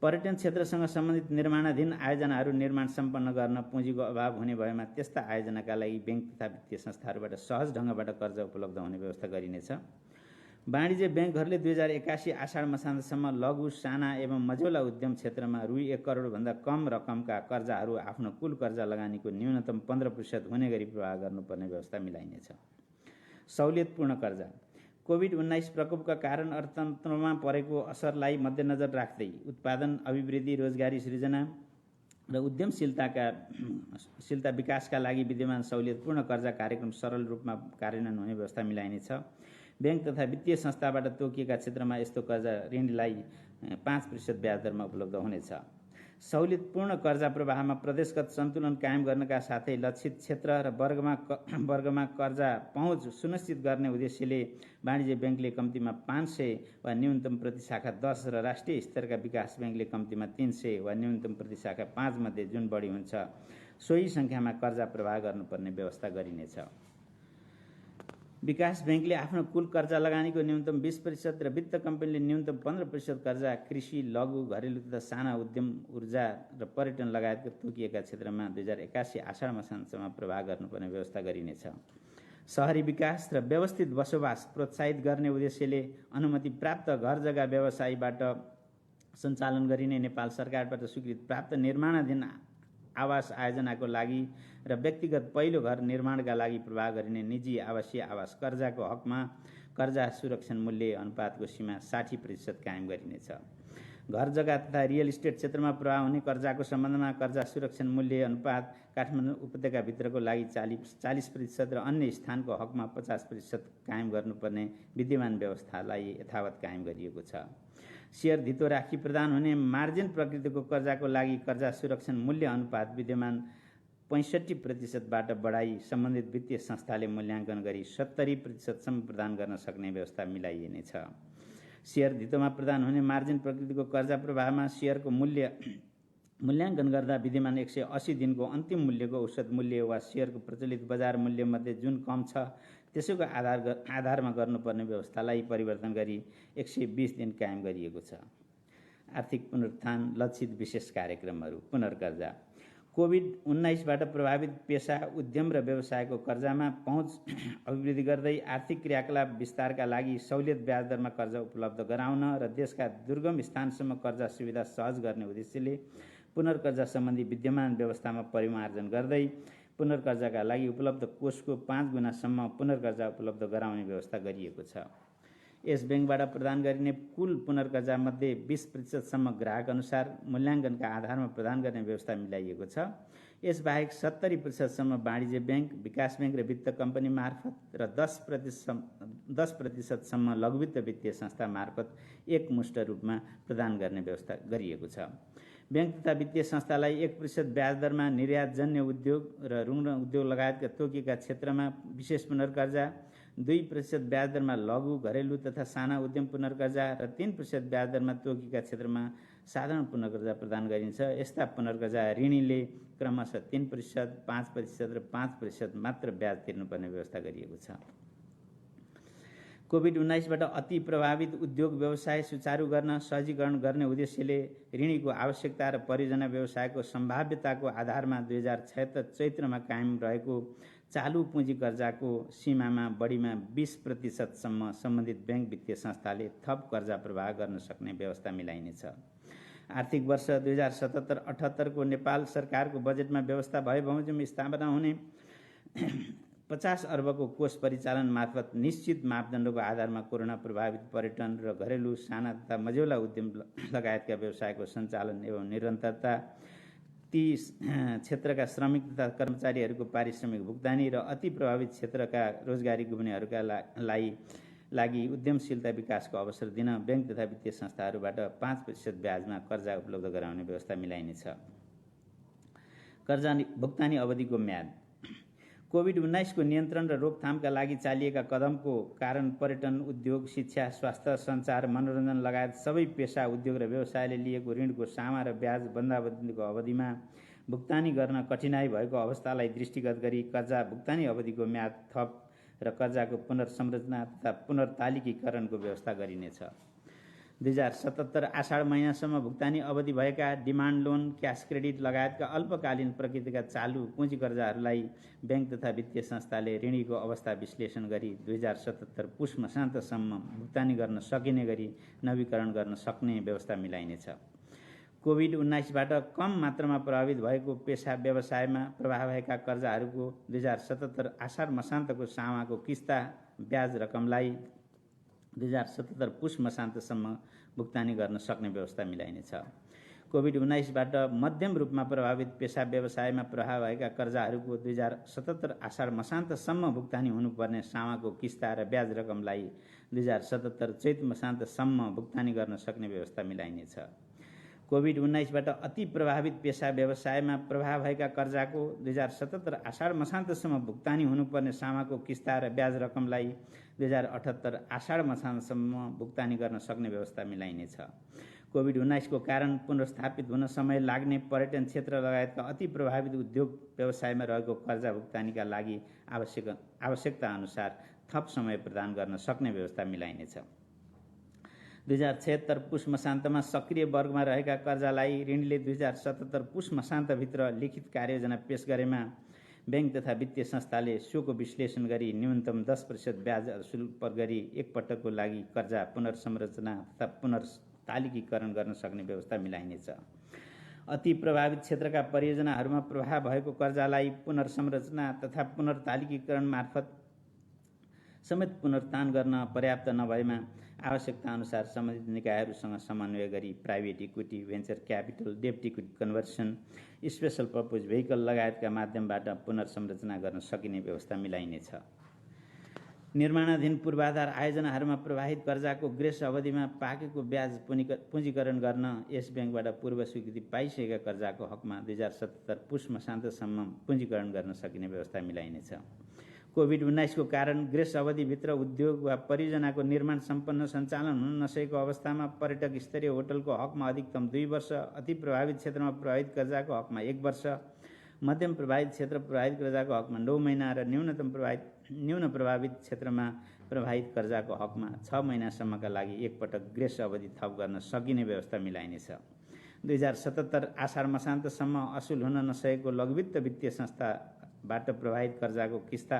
पर्यटन क्षेत्रसँग सम्बन्धित निर्माणाधीन आयोजनाहरू निर्माण सम्पन्न गर्न पुँजीको अभाव हुने भएमा त्यस्ता आयोजनाका लागि बैंक तथा वित्तीय संस्थाहरूबाट सहज ढङ्गबाट कर्जा उपलब्ध हुने व्यवस्था गरिनेछ। वाणिज्य बैंकहरूले 2081 आषाढ मसान्तसम्म लघु, साना एवं मझौला उद्यम क्षेत्रमा रु 1 करोडभन्दा कम रकमका कर्जाहरू आफ्नो कुल कर्जा लगानीको न्यूनतम 15% हुने गरी प्रवाह गर्नुपर्ने व्यवस्था मिलाइनेछ। सहुलियतपूर्ण कर्जा कोभिड-19 प्रकोपका कारण अर्थतन्त्रमा परेको असरलाई मध्यनजर राख्दै उत्पादन, अभिवृद्धि, रोजगारी सृजना र उद्यमशीलता विकासका लागि विद्यमान सहुलियतपूर्ण कर्जा कार्यक्रम सरल रूपमा कार्यान्वयन हुने व्यवस्था मिलाइनेछ। बैंक तथा वित्तीय संस्थाबाट तोकिएका क्षेत्रमा यस्तो कर्जा ऋणलाई 5% ब्याज दरमा उपलब्ध हुनेछ। सहुलियतपूर्ण कर्जा प्रवाहमा प्रदेशगत सन्तुलन कायम गर्नका साथै लक्षित क्षेत्र र वर्गमा कर्जा पहुँच सुनिश्चित गर्ने उद्देश्यले वाणिज्य बैंकले कम्तीमा 500 वा न्यूनतम प्रतिशाखा 10 र राष्ट्रिय स्तरका विकास बैंकले कम्तीमा 300 वा न्यूनतम प्रतिशाखा 5 मध्ये जुन बढी हुन्छ सोही सङ्ख्यामा कर्जा प्रवाह गर्नुपर्ने व्यवस्था गरिनेछ। विकास बैंकले आफ्नो कुल कर्जा लगानीको न्यूनतम 20% र वित्त कम्पनीले न्यूनतम 15% कर्जा कृषि, लघु, घरेलु तथा साना उद्यम, ऊर्जा र पर्यटन लगायतका तोकिएका क्षेत्रमा 2081 आषाढ मसान्तसम्म प्रवाह गर्नुपर्ने व्यवस्था गरिनेछ। शहरी विकास र व्यवस्थित बसोबास प्रोत्साहित गर्ने उद्देश्यले अनुमति प्राप्त घर जग्गा व्यवसायबाट सञ्चालन गरिने नेपाल सरकारबाट स्वीकृत प्राप्त निर्माणाधीन आवास आयोजनाको लागि र व्यक्तिगत पहिलो घर निर्माणका लागि प्रवाह गरिने निजी आवासीय आवास कर्जाको हकमा कर्जा सुरक्षण मूल्य अनुपातको सीमा 60% कायम गरिनेछ। घर जग्गा तथा रियल इस्टेट क्षेत्रमा प्रवाह हुने कर्जाको सम्बन्धमा कर्जा सुरक्षण मूल्य अनुपात काठमाडौँ उपत्यकाभित्रको लागि 40% र अन्य स्थानको हकमा 50% कायम गर्नुपर्ने विद्यमान व्यवस्थालाई यथावत कायम गरिएको छ। सेयर धितो राखी प्रदान हुने मार्जिन प्रकृतिको कर्जाको लागि कर्जा सुरक्षण मूल्य अनुपात विद्यमान 65%बाट बढाई सम्बन्धित वित्तीय संस्थाले मूल्याङ्कन गरी 70%सम्म प्रदान गर्न सक्ने व्यवस्था मिलाइनेछ। सेयर धितोमा प्रदान हुने मार्जिन प्रकृतिको कर्जा प्रवाहमा सेयरको मूल्याङ्कन गर्दा विद्यमान 180 दिनको अन्तिम मूल्यको औसत मूल्य वा सेयरको प्रचलित बजार मूल्यमध्ये जुन कम छ त्यसैको आधारमा गर्नुपर्ने व्यवस्थालाई परिवर्तन गरी 120 दिन कायम गरिएको छ। आर्थिक पुनरुत्थान लक्षित विशेष कार्यक्रमहरू। पुनर्कर्जा। कोभिड-19बाट प्रभावित पेशा, उद्यम र व्यवसायको कर्जामा पहुँच अभिवृद्धि गर्दै आर्थिक क्रियाकलाप विस्तारका लागि सहुलियत ब्याज दरमा कर्जा उपलब्ध गराउन र देशका दुर्गम स्थानसम्म कर्जा सुविधा सहज गर्ने उद्देश्यले पुनर्कर्जा सम्बन्धी विद्यमान व्यवस्थामा परिमार्जन गर्दै पुनर्कर्जाका लागि उपलब्ध कोषको 5 गुणासम्म पुनर्कर्जा उपलब्ध गराउने व्यवस्था गरिएको छ। यस ब्याङ्कबाट प्रदान गरिने कुल पुनर्कर्जामध्ये 20%सम्म ग्राहक अनुसार मूल्याङ्कनका आधारमा प्रदान गर्ने व्यवस्था मिलाइएको छ। यसबाहेक 70%सम्म वाणिज्य ब्याङ्क, विकास ब्याङ्क र वित्त कम्पनी मार्फत र 10% लघुवित्त वित्तीय संस्था मार्फत एकमुष्ट रूपमा प्रदान गर्ने व्यवस्था गरिएको छ। ब्याङ्क तथा वित्तीय संस्थालाई 1% ब्याज दरमा निर्यातजन्य उद्योग र ऋण उद्योग लगायतका तोकिएका क्षेत्रमा विशेष पुनर्कर्जा, 2% ब्याज दरमा लघु, घरेलु तथा साना उद्यम पुनर्कर्जा र 3% ब्याज दरमा तोकिएका क्षेत्रमा साधारण पुनर्कर्जा प्रदान गरिन्छ। यस्ता पुनर्कर्जा ऋणीले क्रमशः 3%, 5% र 5% मात्र ब्याज तिर्नुपर्ने व्यवस्था गरिएको छ। कोभिड-19बाट अति प्रभावित उद्योग व्यवसाय सुचारू गर्न सहजीकरण गर्ने उद्देश्यले ऋणीको आवश्यकता र परियोजना व्यवसायको सम्भाव्यताको आधारमा 2076 चैत्रमा कायम रहेको चालु पुँजी कर्जाको सीमामा बढीमा 20%सम्म सम्बन्धित ब्याङ्क वित्तीय संस्थाले थप कर्जा प्रवाह गर्न सक्ने व्यवस्था मिलाइनेछ। आर्थिक वर्ष 2077-78 को नेपाल सरकारको बजेटमा व्यवस्था भए बमोजिम स्थापना हुने 50 अर्बको कोष परिचालन मार्फत निश्चित मापदण्डको आधारमा कोरोना प्रभावित पर्यटन र घरेलु साना तथा मझौला उद्यम लगायतका व्यवसायको सञ्चालन एवं निरन्तरता, ती क्षेत्रका श्रमिक तथा कर्मचारीहरूको पारिश्रमिक भुक्तानी र अति प्रभावित क्षेत्रका रोजगारी गुमाउनेहरूका लागि उद्यमशीलता विकासको अवसर दिन ब्याङ्क तथा वित्तीय संस्थाहरूबाट 5% ब्याजमा कर्जा उपलब्ध गराउने व्यवस्था मिलाइनेछ। कर्जा भुक्तानी अवधिको म्याद। कोभिड-19 को नियन्त्रण र रोकथामका लागि चालिएका कदमको कारण पर्यटन उद्योग, शिक्षा, स्वास्थ्य, सञ्चार, मनोरञ्जन लगायत सबै पेशा, उद्योग र व्यवसायले लिएको ऋणको सामा र ब्याज बन्दाबन्दीको अवधिमा भुक्तानी गर्न कठिनाई भएको अवस्थालाई दृष्टिगत गरी कर्जा भुक्तानी अवधिको म्याद थप र कर्जाको पुनर्संरचना तथा पुनर्तालिकीकरणको व्यवस्था गरिनेछ। 2077 आषाढ महिनासम्म भुक्तानी अवधि भएका डिमान्ड लोन, क्यास क्रेडिट लगायतका अल्पकालीन प्रकृतिका चालु पुँजी कर्जाहरूलाई ब्याङ्क तथा वित्तीय संस्थाले ऋणीको अवस्था विश्लेषण गरी 2077 पुष मसान्तसम्म भुक्तानी गर्न सकिने गरी नवीकरण गर्न सक्ने व्यवस्था मिलाइनेछ। कोभिड-19बाट कम मात्रामा प्रभावित भएको पेशा व्यवसायमा प्रभाव भएका कर्जाहरूको 2077 आषाढ मसान्तको सामाको किस्ता ब्याज रकमलाई 2077 पुष मसान्तसम्म भुक्तानी गर्न सक्ने व्यवस्था मिलाइनेछ। कोभिड-19बाट मध्यम रूपमा प्रभावित पेशा व्यवसायमा प्रभाव भएका कर्जाहरूको 2077 आषाढ मसान्तसम्म भुक्तानी हुनुपर्ने सामाको किस्ता र ब्याज रकमलाई 2077 चैत मसान्तसम्म भुक्तानी गर्न सक्ने व्यवस्था मिलाइनेछ। कोभिड-19बाट अति प्रभावित पेशा व्यवसायमा प्रभाव भएका कर्जाको 2077 आषाढ मसान्तसम्म भुक्तानी हुनुपर्ने सामाको किस्ता र ब्याज रकमलाई 2078 आषाढ मसान्तसम्म भुक्तानी गर्न सक्ने व्यवस्था मिलाइनेछ। कोभिड-19 को कारण पुनर्स्थापित हुन समय लाग्ने पर्यटन क्षेत्र लगायतका अति प्रभावित उद्योग व्यवसायमा रहेको कर्जा भुक्तानीका लागि आवश्यकता अनुसार थप समय प्रदान गर्न सक्ने व्यवस्था मिलाइनेछ। 2076 पुष मसान्तमा सक्रिय वर्गमा रहेका कर्जालाई ऋणीले 2077 पुष मसान्तभित्र लिखित कार्ययोजना पेश गरेमा ब्याङ्क तथा वित्तीय संस्थाले सोको विश्लेषण गरी न्यूनतम 10% ब्याज असुल गरी एकपटकको लागि कर्जा पुनर्संरचना तथा पुनर्तालिकीकरण गर्न सक्ने व्यवस्था मिलाइनेछ। अति प्रभावित क्षेत्रका परियोजनाहरूमा प्रभाव भएको कर्जालाई पुनर्संरचना तथा पुनर्तालिकीकरण मार्फत समेत पुनरुत्थान गर्न पर्याप्त नभएमा आवश्यकता अनुसार सम्बन्धित निकायहरूसँग समन्वय गरी प्राइभेट इक्विटी, भेन्चर क्यापिटल, डेब्ट equity conversion, special purpose vehicle लगायतका माध्यमबाट पुनर्संरचना गर्न सकिने व्यवस्था मिलाइनेछ। निर्माणाधीन पूर्वाधार आयोजनाहरूमा प्रवाहित कर्जाको ग्रेस अवधिमा पाकेको ब्याज पुँजीकरण गर्न यस ब्याङ्कबाट पूर्व स्वीकृति पाइसकेका कर्जाको हकमा 2077 पुष मसान्तसम्म पुँजीकरण गर्न सकिने व्यवस्था मिलाइनेछ। कोभिड-19 को कारण ग्रेस अवधिभित्र उद्योग वा परियोजनाको निर्माण सम्पन्न सञ्चालन हुन नसकेको अवस्थामा पर्यटक स्तरीय होटलको हकमा अधिकतम 2 वर्ष, अति प्रभावित क्षेत्रमा प्रभावित कर्जाको हकमा 1 वर्ष, मध्यम प्रभावित क्षेत्र प्रभावित कर्जाको हकमा 9 महिना र न्यून प्रभावित क्षेत्रमा प्रभावित कर्जाको हकमा 6 महिनासम्मका लागि एकपटक ग्रेस अवधि थप गर्न सकिने व्यवस्था मिलाइनेछ। 2077 आषाढ मसान्तसम्म असुल हुन नसकेको लघुवित्त वित्तीय संस्थाबाट प्रभावित कर्जाको किस्ता,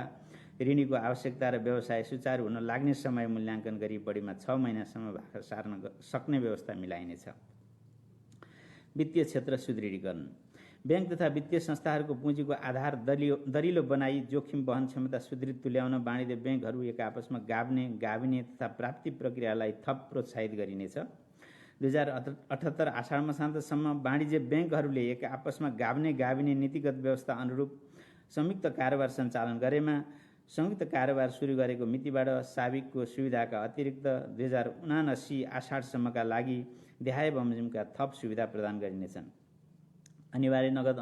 ऋणीको आवश्यकता र व्यवसाय सुचारू हुन लाग्ने समय मूल्याङ्कन गरी बढीमा 6 महिनासम्म भाका सार्न सक्ने व्यवस्था मिलाइनेछ। वित्तीय क्षेत्र सुदृढीकरण। ब्याङ्क तथा वित्तीय संस्थाहरूको पुँजीको आधार दरिलो बनाई जोखिम वहन क्षमता सुदृढ तुल्याउन वाणिज्य ब्याङ्कहरू एक आपसमा गाभिने तथा प्राप्ति प्रक्रियालाई थप प्रोत्साहित गरिनेछ। 2078 आषाढ मसान्तसम्म वाणिज्य ब्याङ्कहरूले एक आपसमा गाभिने नीतिगत व्यवस्था अनुरूप संयुक्त कारोबार सञ्चालन गरेमा संयुक्त कारोबार सुरु गरेको मितिबाट साबिकको सुविधाका अतिरिक्त 2079 आषाढसम्मका लागि देहाय बमोजिमका थप सुविधा प्रदान गरिनेछन्। अनिवार्य नगद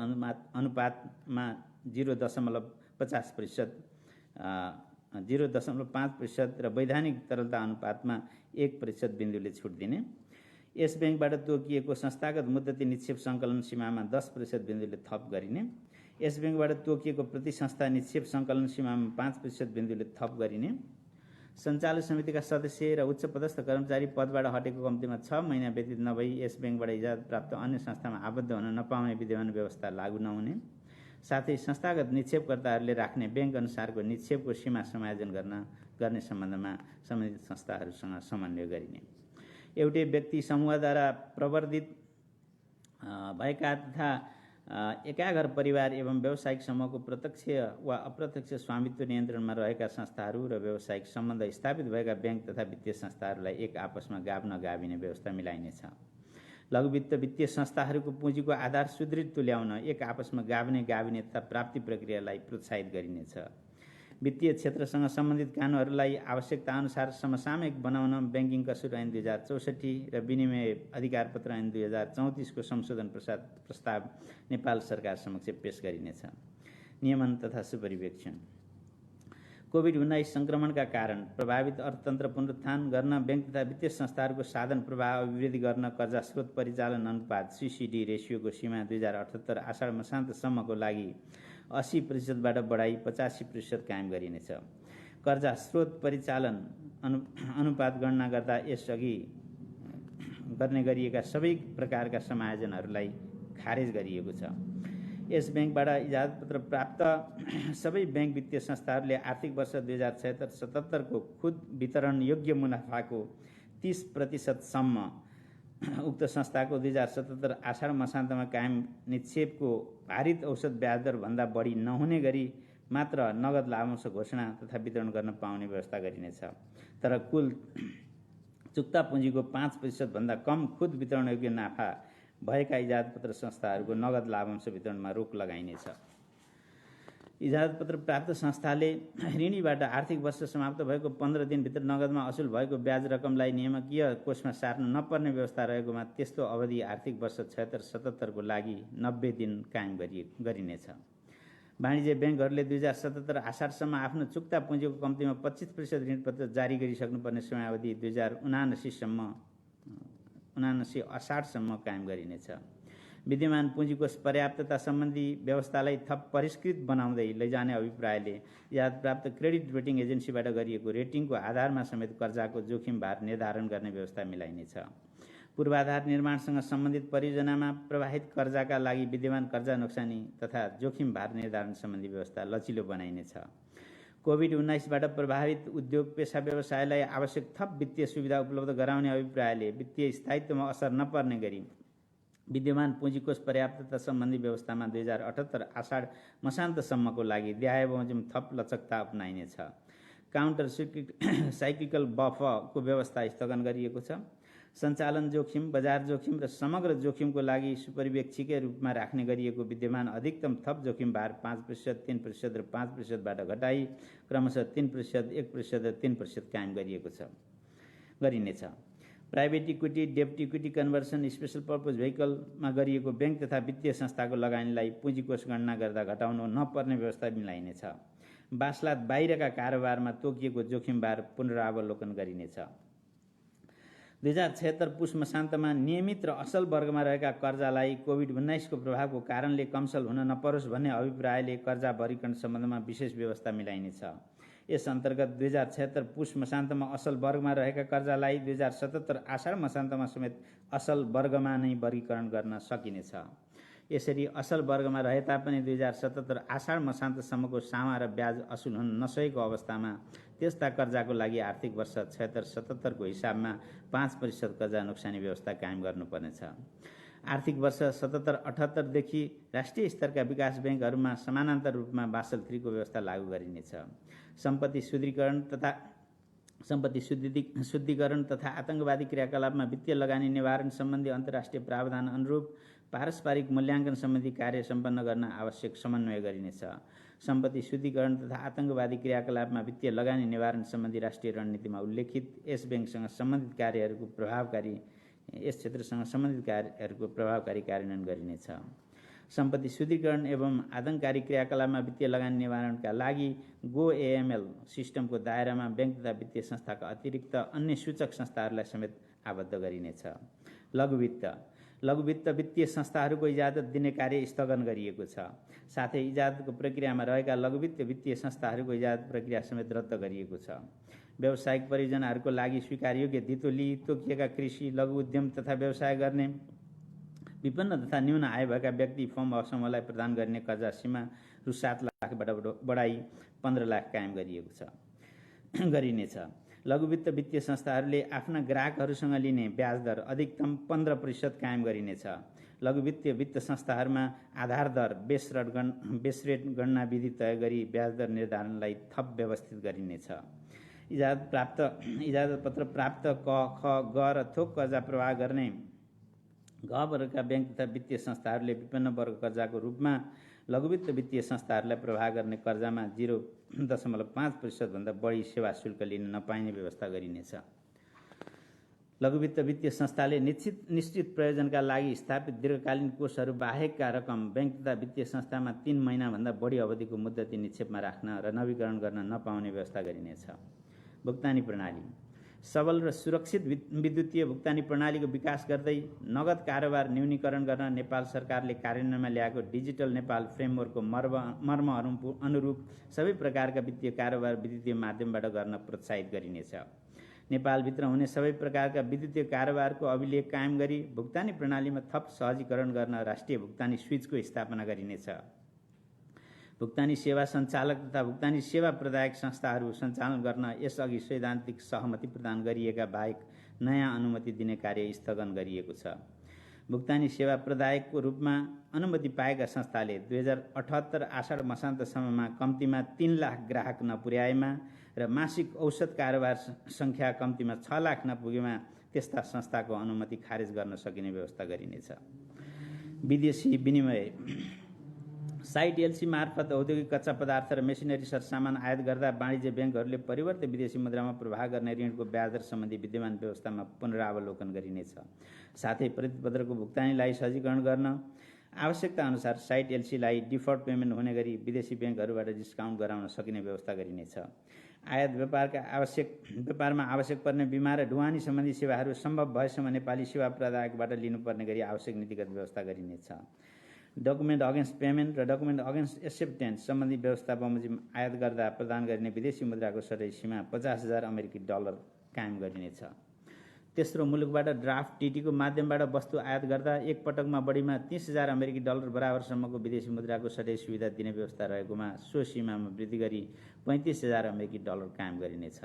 अनुपातमा 0.50%, 0.5% र वैधानिक तरलता अनुपातमा 1% बिन्दुले छुट दिने। यस ब्याङ्कबाट तोकिएको संस्थागत मुद्दती निक्षेप सङ्कलन सीमामा 10% बिन्दुले थप गरिने। यस ब्याङ्कबाट तोकिएको प्रति संस्था निक्षेप सङ्कलन सीमामा 5% बिन्दुले थप गरिने। सञ्चालक समितिका सदस्य र उच्च पदस्थ कर्मचारी पदबाट हटेको कम्तीमा 6 महिना व्यतीत नभई यस ब्याङ्कबाट इजाजत प्राप्त अन्य संस्थामा आबद्ध हुन नपाउने विद्यमान व्यवस्था लागू नहुने। साथै संस्थागत निक्षेपकर्ताहरूले राख्ने ब्याङ्क अनुसारको निक्षेपको सीमा समायोजन गर्ने सम्बन्धमा सम्बन्धित संस्थाहरूसँग समन्वय गरिने। एउटै व्यक्ति समूहद्वारा प्रवर्धित भएका तथा एकाघर परिवार एवं व्यावसायिक समूहको प्रत्यक्ष वा अप्रत्यक्ष स्वामित्व नियन्त्रणमा रहेका संस्थाहरू र व्यावसायिक सम्बन्ध स्थापित भएका ब्याङ्क तथा वित्तीय संस्थाहरूलाई एक आपसमा गाभिने व्यवस्था मिलाइनेछ। लघुवित्त वित्तीय संस्थाहरूको पुँजीको आधार सुदृढ तुल्याउन एक आपसमा गाभिने तथा प्राप्ति प्रक्रियालाई प्रोत्साहित गरिनेछ। वित्तीय क्षेत्रसँग सम्बन्धित कानुनहरूलाई आवश्यकता अनुसार समसामयिक बनाउन ब्याङ्किङ कसुर ऐन 2064 र विनिमय अधिकार पत्र ऐन 2034 को संशोधन प्रस्ताव नेपाल सरकार समक्ष पेश गरिनेछ। नियमन तथा सुपरिवेक्षण। कोभिड-19 संक्रमणका कारण प्रभावित अर्थतन्त्र पुनरुत्थान गर्न ब्याङ्क तथा वित्तीय संस्थाहरूको साधन प्रवाह अभिवृद्धि गर्न कर्जा स्रोत परिचालन अनुपात CCD रेसियोको सीमा 2078 आषाढ मसान्तसम्मको लागि 80%बाट बढाई 85% कायम गरिनेछ। कर्जा स्रोत परिचालन अनुपात गणना गर्दा यसअघि गर्ने गरिएका सबै प्रकारका समायोजनहरूलाई खारेज गरिएको छ। यस ब्याङ्कबाट इजाजतपत्र प्राप्त सबै ब्याङ्क वित्तीय संस्थाहरूले आर्थिक वर्ष 2076-77 को खुद वितरण योग्य मुनाफाको 30% सम्म उक्त संस्थाको 2077 आषाढ मसान्तमा कायम निक्षेपको भारित औसत ब्याज दर भन्दा बढी नहुने गरी मात्र नगद लाभांश घोषणा तथा वितरण गर्न पाउने व्यवस्था गरिनेछ। तर कुल चुक्ता पुँजीको 5% भन्दा कम खुद वितरण योग्य नाफा भएका इजाजतपत्र संस्थाहरूको नगद लाभांश वितरणमा रोक लगाइनेछ। इजाजतपत्र प्राप्त संस्थाले ऋणीबाट आर्थिक वर्ष समाप्त भएको 15 दिनभित्र नगदमा असुल भएको ब्याज रकमलाई नियामकीय कोषमा सार्न नपर्ने व्यवस्था रहेकोमा त्यस्तो अवधि आर्थिक वर्ष 76-77 को लागि 90 दिन कायम गरिनेछ। वाणिज्य ब्याङ्कहरूले 2077 आषाढसम्म आफ्नो चुक्ता पुँजीको कम्तीमा 25% ऋणपत्र जारी गरिसक्नुपर्ने समयावधि 2079 अषाढसम्म कायम गरिनेछ। विद्यमान पुँजीकोष पर्याप्तता सम्बन्धी व्यवस्थालाई थप परिष्कृत बनाउँदै लैजाने अभिप्रायले याद प्राप्त क्रेडिट रेटिङ एजेन्सीबाट गरिएको रेटिङको आधारमा समेत कर्जाको जोखिम भार निर्धारण गर्ने व्यवस्था मिलाइनेछ। पूर्वाधार निर्माणसँग सम्बन्धित परियोजनामा प्रवाहित कर्जाका लागि विद्यमान कर्जा नोक्सानी तथा जोखिम भार निर्धारण सम्बन्धी व्यवस्था लचिलो बनाइनेछ। कोभिड-19बाट प्रभावित उद्योग पेशा व्यवसायलाई आवश्यक थप वित्तीय सुविधा उपलब्ध गराउने अभिप्रायले वित्तीय स्थायित्वमा असर नपर्ने गरी विद्यमान पुँजीकोष पर्याप्तता सम्बन्धी व्यवस्थामा 2078 आषाढ मसान्तसम्मको लागि देहाय बमोजिम थप लचकता अपनाइनेछ। काउन्टर साइक्लिकल बफरको व्यवस्था स्थगन गरिएको छ। सञ्चालन जोखिम, बजार जोखिम र समग्र जोखिमको लागि सुपरिवेक्षीकै रूपमा राख्ने गरिएको विद्यमान अधिकतम थप जोखिम भार 5%, 3% र 5%बाट घटाई क्रमशः 3%, 1% र 3% कायम गरिनेछ। प्राइभेट इक्विटी, डेब्ट इक्विटी कन्भर्सन, स्पेशल पर्पज भेहिकलमा गरिएको ब्याङ्क तथा वित्तीय संस्थाको लगानीलाई पुँजीकोष गणना गर्दा घटाउनु नपर्ने व्यवस्था मिलाइनेछ। बासलात बाहिरका कारोबारमा तोकिएको जोखिम भार पुनरावलोकन गरिनेछ। 2076 पुस मसान्तमा नियमित र असल वर्गमा रहेका कर्जालाई कोभिड-19 को प्रभावको कारणले कमसल हुन नपरोस् भन्ने अभिप्रायले कर्जा वर्गीकरण सम्बन्धमा विशेष व्यवस्था मिलाइनेछ। यस अन्तर्गत 2076 पुस मसान्तमा असल वर्गमा रहेका कर्जालाई 2077 आषाढ मसान्तमा समेत असल वर्गमा नै वर्गीकरण गर्न सकिनेछ। यसरी असल वर्गमा रहे तापनि 2077 आषाढ मसान्तसम्मको सामा र ब्याज असुल हुन नसकेको अवस्थामा त्यस्ता कर्जाको लागि आर्थिक वर्ष 76-77 को हिसाबमा 5% कर्जा नोक्सानी व्यवस्था कायम गर्नुपर्नेछ। आर्थिक वर्ष 77-78 देखि राष्ट्रिय स्तरका विकास ब्याङ्कहरूमा समानान्तर रूपमा बासल 3 को व्यवस्था लागू गरिनेछ। सम्पत्ति शुद्धिकरण तथा आतंकवादी क्रियाकलापमा वित्तीय लगानी निवारण सम्बन्धी अन्तर्राष्ट्रिय प्रावधान अनुरूप पारस्परिक मूल्याङ्कन सम्बन्धी कार्य सम्पन्न गर्न आवश्यक समन्वय गरिनेछ। सम्पत्ति शुद्धिकरण तथा आतंकवादी क्रियाकलापमा वित्तीय लगानी निवारण सम्बन्धी राष्ट्रिय रणनीतिमा उल्लेखित यस क्षेत्रसँग सम्बन्धित कार्यहरूको प्रभावकारी कार्यान्वयन गरिनेछ। सम्पत्ति शुद्धिकरण एवं आतंककारी क्रियाकलापमा वित्तीय लगानी निवारणका लागि GoAML सिस्टमको दायरामा ब्याङ्क तथा वित्तीय संस्थाका अतिरिक्त अन्य सूचक संस्थाहरूलाई समेत आबद्ध गरिनेछ। लघुवित्त वित्तीय संस्थाहरूको इजाजत दिने कार्य स्थगन गरिएको छ। साथै इजाजतको प्रक्रियामा रहेका लघुवित्त वित्तीय संस्थाहरूको इजाजत प्रक्रिया समेत रद्द गरिएको छ। व्यावसायिक परियोजनाहरूको लागि स्वीकारयोग्य धितोली तोकिएका कृषि, लघु उद्यम तथा व्यवसाय गर्ने विपन्न तथा न्यून आय भएका व्यक्ति फर्म वा समूहलाई प्रदान गर्ने कर्जा सीमा रु 7 लाखबाट बढाई 15 लाख कायम गरिनेछ। लघुवित्त वित्तीय संस्थाहरूले आफ्ना ग्राहकहरूसँग लिने ब्याज दर अधिकतम 15% कायम गरिनेछ। लघुवित्त वित्त संस्थाहरूमा आधार दर बेस रेट गणना विधि तय गरी ब्याज दर निर्धारणलाई थप व्यवस्थित गरिनेछ। इजाजत पत्र प्राप्त क, ख, ग र थोक कर्जा प्रवाह गर्ने घ वर्गका ब्याङ्क तथा वित्तीय संस्थाहरूले विपन्न वर्ग कर्जाको रूपमा लघुवित्त वित्तीय संस्थाहरूलाई प्रवाह गर्ने कर्जामा 0.5% भन्दा बढी सेवा शुल्क लिन नपाइने व्यवस्था गरिनेछ। लघुवित्त वित्तीय संस्थाले निश्चित प्रयोजनका लागि स्थापित दीर्घकालीन कोषहरू बाहेकका रकम ब्याङ्क तथा वित्तीय संस्थामा 3 महिनाभन्दा बढी अवधिको मुद्दती निक्षेपमा राख्न र नवीकरण गर्न नपाउने व्यवस्था गरिनेछ। भुक्तानी प्रणाली सबल र सुरक्षित विद्युतीय भुक्तानी प्रणालीको विकास गर्दै नगद कारोबार न्यूनीकरण गर्न नेपाल सरकारले कार्यान्वयनमा ल्याएको डिजिटल नेपाल फ्रेमवर्कको मर्म अनुरूप सबै प्रकारका वित्तीय कारोबार विद्युतीय माध्यमबाट गर्न प्रोत्साहित गरिनेछ। नेपालभित्र हुने सबै प्रकारका विद्युतीय कारोबारको अभिलेख कायम गरी भुक्तानी प्रणालीमा थप सहजीकरण गर्न राष्ट्रिय भुक्तानी स्विचको स्थापना गरिनेछ। भुक्तानी सेवा सञ्चालक तथा भुक्तानी सेवा प्रदायक संस्थाहरू सञ्चालन गर्न यसअघि सैद्धान्तिक सहमति प्रदान गरिएका बाहेक नयाँ अनुमति दिने कार्य स्थगन गरिएको छ। भुक्तानी सेवा प्रदायकको रूपमा अनुमति पाएका संस्थाले 2078 आषाढ मसान्तसम्ममा कम्तीमा 3 लाख ग्राहक नपुर्याएमा र मासिक औसत कारोबार सङ्ख्या कम्तीमा 6 लाख नपुगेमा त्यस्ता संस्थाको अनुमति खारेज गर्न सकिने व्यवस्था गरिनेछ। विदेशी विनिमय साइट एलसी मार्फत औद्योगिक कच्चा पदार्थ र मेसिनरी सरसामान आयात गर्दा वाणिज्य ब्याङ्कहरूले परिवर्तित विदेशी मुद्रामा प्रवाह गर्ने ऋणको ब्याज दर सम्बन्धी विद्यमान व्यवस्थामा पुनरावलोकन गरिनेछ। साथै प्रतिपत्रको भुक्तानीलाई सहजीकरण गर्न आवश्यकता अनुसार साइट एलसीलाई डिफर्ड पेमेन्ट हुने गरी विदेशी ब्याङ्कहरूबाट डिस्काउन्ट गराउन सकिने व्यवस्था गरिनेछ। आयात व्यापारमा आवश्यक पर्ने बिमा र ढुवानी सम्बन्धी सेवाहरू सम्भव भएसम्म नेपाली सेवा प्रदायकबाट लिनुपर्ने गरी आवश्यक नीतिगत व्यवस्था गरिनेछ। डकुमेन्ट अगेन्स्ट पेमेन्ट र डकुमेन्ट अगेन्स्ट एक्सेप्टेन्स सम्बन्धी व्यवस्था बमोजिम आयात गर्दा प्रदान गरिने विदेशी मुद्राको सटै सीमा $50,000 कायम गरिनेछ। तेस्रो मुलुकबाट ड्राफ्ट टिटीको माध्यमबाट वस्तु आयात गर्दा एक पटकमा बढीमा $30,000 बराबरसम्मको विदेशी मुद्राको सटै सुविधा दिने व्यवस्था रहेकोमा सो सीमामा वृद्धि गरी $35,000 कायम गरिनेछ।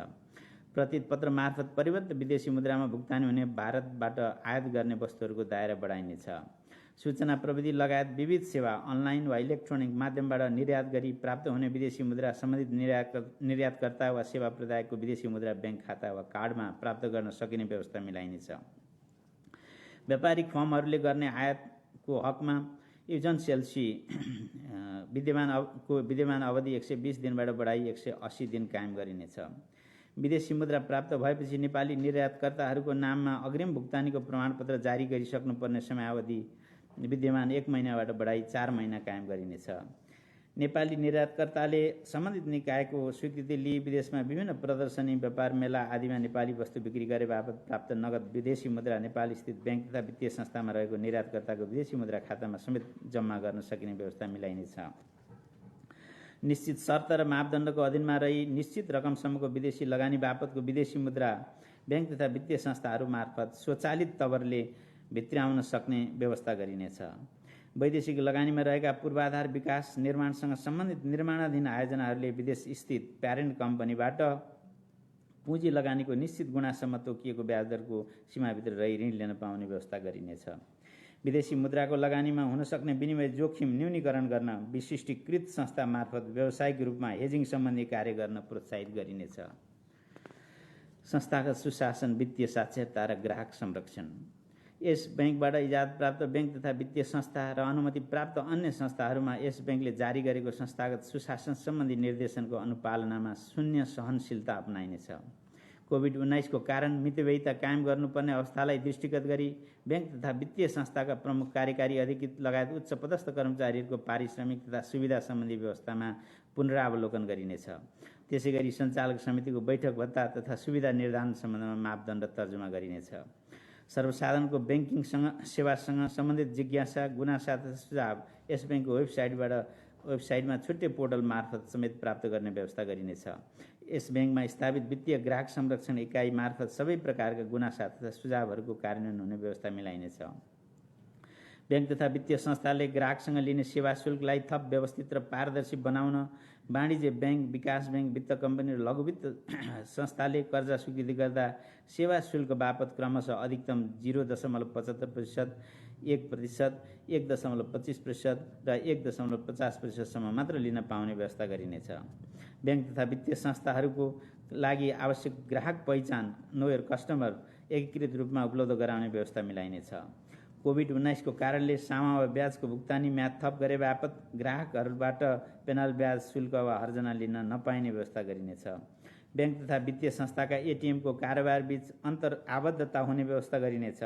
प्रतिपत्र मार्फत परिवर्तित विदेशी मुद्रामा भुक्तानी हुने भारतबाट आयात गर्ने वस्तुहरूको दायरा बढाइनेछ। सूचना प्रविधि लगायत विविध सेवा अनलाइन वा इलेक्ट्रोनिक माध्यमबाट निर्यात गरी प्राप्त हुने विदेशी मुद्रा सम्बन्धित निर्यातकर्ता वा सेवा प्रदायकको विदेशी मुद्रा ब्याङ्क खाता वा कार्डमा प्राप्त गर्न सकिने व्यवस्था मिलाइनेछ। व्यापारिक फर्महरूले गर्ने आयातको हकमा युजनसेल्सी विद्यमान अवधि 120 दिनबाट बढाई 180 दिन कायम गरिनेछ। विदेशी मुद्रा प्राप्त भएपछि नेपाली निर्यातकर्ताहरूको नाममा अग्रिम भुक्तानीको प्रमाणपत्र जारी गरिसक्नुपर्ने समयावधि विद्यमान 1 महिनाबाट बढाई 4 महिना कायम गरिनेछ। नेपाली निर्यातकर्ताले सम्बन्धित निकायको स्वीकृति लिई विदेशमा विभिन्न प्रदर्शनी, व्यापार मेला आदिमा नेपाली वस्तु बिक्री गरे बापत प्राप्त नगद विदेशी मुद्रा नेपाली स्थित ब्याङ्क तथा वित्तीय संस्थामा रहेको निर्यातकर्ताको विदेशी मुद्रा खातामा समेत जम्मा गर्न सकिने व्यवस्था मिलाइनेछ। निश्चित शर्त र मापदण्डको अधीनमा रही निश्चित रकमसम्मको विदेशी लगानी बापतको विदेशी मुद्रा ब्याङ्क तथा वित्तीय संस्थाहरू मार्फत स्वचालित तवरले भित्र्याउन सक्ने व्यवस्था गरिनेछ। वैदेशिक लगानीमा रहेका पूर्वाधार विकास निर्माणसँग सम्बन्धित निर्माणाधीन आयोजनाहरूले विदेश स्थित प्यारेन्ट कम्पनीबाट पुँजी लगानीको निश्चित गुणासम्म तोकिएको ब्याज दरको सीमाभित्र रही ऋण लिन पाउने व्यवस्था गरिनेछ। विदेशी मुद्राको लगानीमा हुन सक्ने विनिमय जोखिम न्यूनीकरण गर्न विशिष्टीकृत संस्था मार्फत व्यावसायिक रूपमा हेजिङ सम्बन्धी कार्य गर्न प्रोत्साहित गरिनेछ। संस्थागत सुशासन, वित्तीय साक्षरता र ग्राहक संरक्षण। यस ब्याङ्कबाट इजाजत प्राप्त ब्याङ्क तथा वित्तीय संस्था र अनुमति प्राप्त अन्य संस्थाहरूमा यस ब्याङ्कले जारी गरेको संस्थागत सुशासन सम्बन्धी निर्देशनको अनुपालनामा शून्य सहनशीलता अपनाइनेछ। कोभिड-19 को कारण मितव्ययिता कायम गर्नुपर्ने अवस्थालाई दृष्टिगत गरी ब्याङ्क तथा वित्तीय संस्थाका प्रमुख कार्यकारी अधिकृत लगायत उच्च पदस्थ कर्मचारीहरूको पारिश्रमिक तथा सुविधा सम्बन्धी व्यवस्थामा पुनरावलोकन गरिनेछ। त्यसैगरी सञ्चालक समितिको बैठक भत्ता तथा सुविधा निर्धारण सम्बन्धमा मापदण्ड तर्जुमा गरिनेछ। सर्वसाधारणको ब्याङ्किङ सेवासँग सम्बन्धित जिज्ञासा, गुनासा तथा सुझाव यस ब्याङ्कको वेबसाइटमा छुट्टै पोर्टल मार्फत समेत प्राप्त गर्ने व्यवस्था गरिनेछ। यस ब्याङ्कमा स्थापित वित्तीय ग्राहक संरक्षण इकाइ मार्फत सबै प्रकारका गुनासा तथा सुझावहरूको कार्यान्वयन हुने व्यवस्था मिलाइनेछ। ब्याङ्क तथा वित्तीय संस्थाले ग्राहकसँग लिने सेवा शुल्कलाई थप व्यवस्थित र पारदर्शी बनाउन वाणिज्य ब्याङ्क, विकास ब्याङ्क, वित्त कम्पनी र लघु वित्त संस्थाले कर्जा स्वीकृति गर्दा सेवा शुल्क बापत क्रमशः अधिकतम 0.75%, 1%, 1.25% र 1.50% मात्र लिन पाउने व्यवस्था गरिनेछ। ब्याङ्क तथा वित्तीय संस्थाहरूको लागि आवश्यक ग्राहक पहिचान, नो योर कस्टमर एकीकृत रूपमा उपलब्ध गराउने व्यवस्था मिलाइनेछ। कोभिड-19 को कारणले सामा वा ब्याजको भुक्तानी म्याद थप गरे बापत ग्राहकहरूबाट पेनल ब्याज शुल्क वा हर्जना लिन नपाइने व्यवस्था गरिनेछ। ब्याङ्क तथा वित्तीय संस्थाका एटिएम को कारोबार बीच अन्तर आबद्धता हुने व्यवस्था गरिनेछ।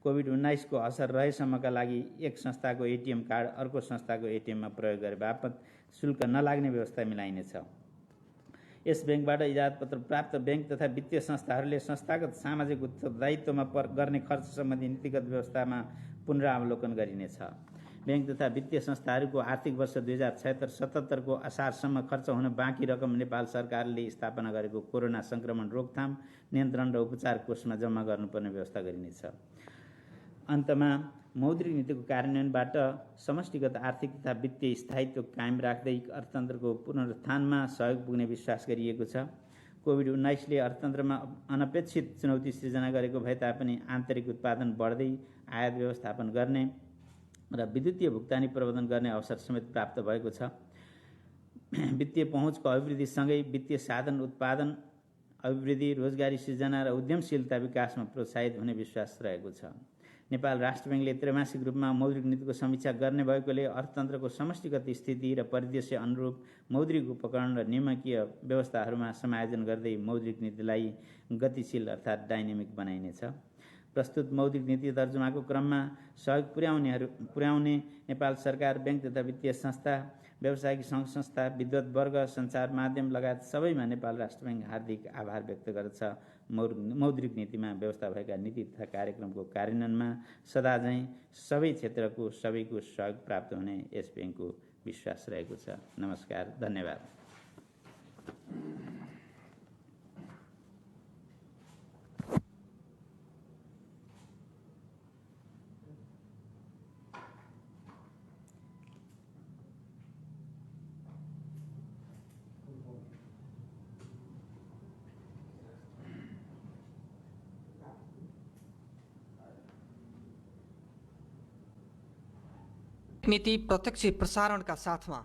कोभिड-19 को असर रहेसम्मका लागि एक संस्थाको एटिएम कार्ड अर्को संस्थाको एटिएममा प्रयोग गरे बापत शुल्क नलाग्ने व्यवस्था मिलाइनेछ। यस ब्याङ्कबाट इजाजतपत्र प्राप्त ब्याङ्क तथा वित्तीय संस्थाहरूले संस्थागत सामाजिक उत्तरदायित्वमा गर्ने खर्च सम्बन्धी नीतिगत व्यवस्थामा पुनरावलोकन गरिनेछ। ब्याङ्क तथा वित्तीय संस्थाहरूको आर्थिक वर्ष 2076-77 को असारसम्म खर्च हुन बाँकी रकम नेपाल सरकारले स्थापना गरेको कोरोना संक्रमण रोकथाम, नियन्त्रण र उपचार कोषमा जम्मा गर्नुपर्ने व्यवस्था गरिनेछ। अन्तमा मौद्रिक नीतिको कार्यान्वयनबाट समष्टिगत आर्थिक तथा वित्तीय स्थायित्व कायम राख्दै अर्थतन्त्रको पुनरुत्थानमा सहयोग पुग्ने विश्वास गरिएको छ। कोभिड-19 ले अर्थतन्त्रमा अनपेक्षित चुनौती सृजना गरेको भए तापनि आन्तरिक उत्पादन बढ्दै आयात व्यवस्थापन गर्ने र विद्युतीय भुक्तानी प्रबन्धन गर्ने अवसर समेत प्राप्त भएको छ। वित्तीय पहुँचको अभिवृद्धिसँगै वित्तीय साधन उत्पादन अभिवृद्धि, रोजगारी सृजना र उद्यमशीलता विकासमा प्रोत्साहित हुने विश्वास रहेको छ। नेपाल राष्ट्र ब्याङ्कले त्रैमासिक रूपमा मौद्रिक नीतिको समीक्षा गर्ने भएकोले अर्थतन्त्रको समष्टिगत स्थिति र परिदृश्य अनुरूप मौद्रिक उपकरण र नियामकीय व्यवस्थाहरूमा समायोजन गर्दै मौद्रिक नीतिलाई गतिशील अर्थात् डाइनामिक बनाइनेछ। प्रस्तुत मौद्रिक नीति तर्जुमाको क्रममा सहयोग पुर्याउने नेपाल सरकार, ब्याङ्क तथा वित्तीय संस्था, व्यावसायिक सङ्घ संस्था, विद्वत वर्ग, सञ्चार माध्यम लगायत सबैमा नेपाल राष्ट्र ब्याङ्क हार्दिक आभार व्यक्त गर्दछ। मौद्रिक नीतिमा व्यवस्था भएका नीति तथा कार्यक्रमको कार्यान्वयनमा सदाझैँ सबै क्षेत्रको सबैको सहयोग प्राप्त हुने यस ब्याङ्कको विश्वास रहेको छ। नमस्कार, धन्यवाद। नीति प्रत्यक्ष प्रसारणका साथमा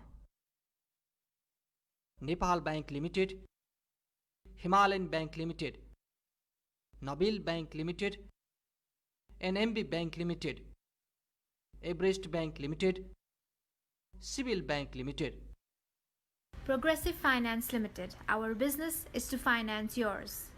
Nepal bank limited, Himalayan bank limited, Nabil bank limited, NMB Bank Limited, Everest Bank Limited, Civil Bank Limited. Progressive Finance Limited. Our business is to finance yours.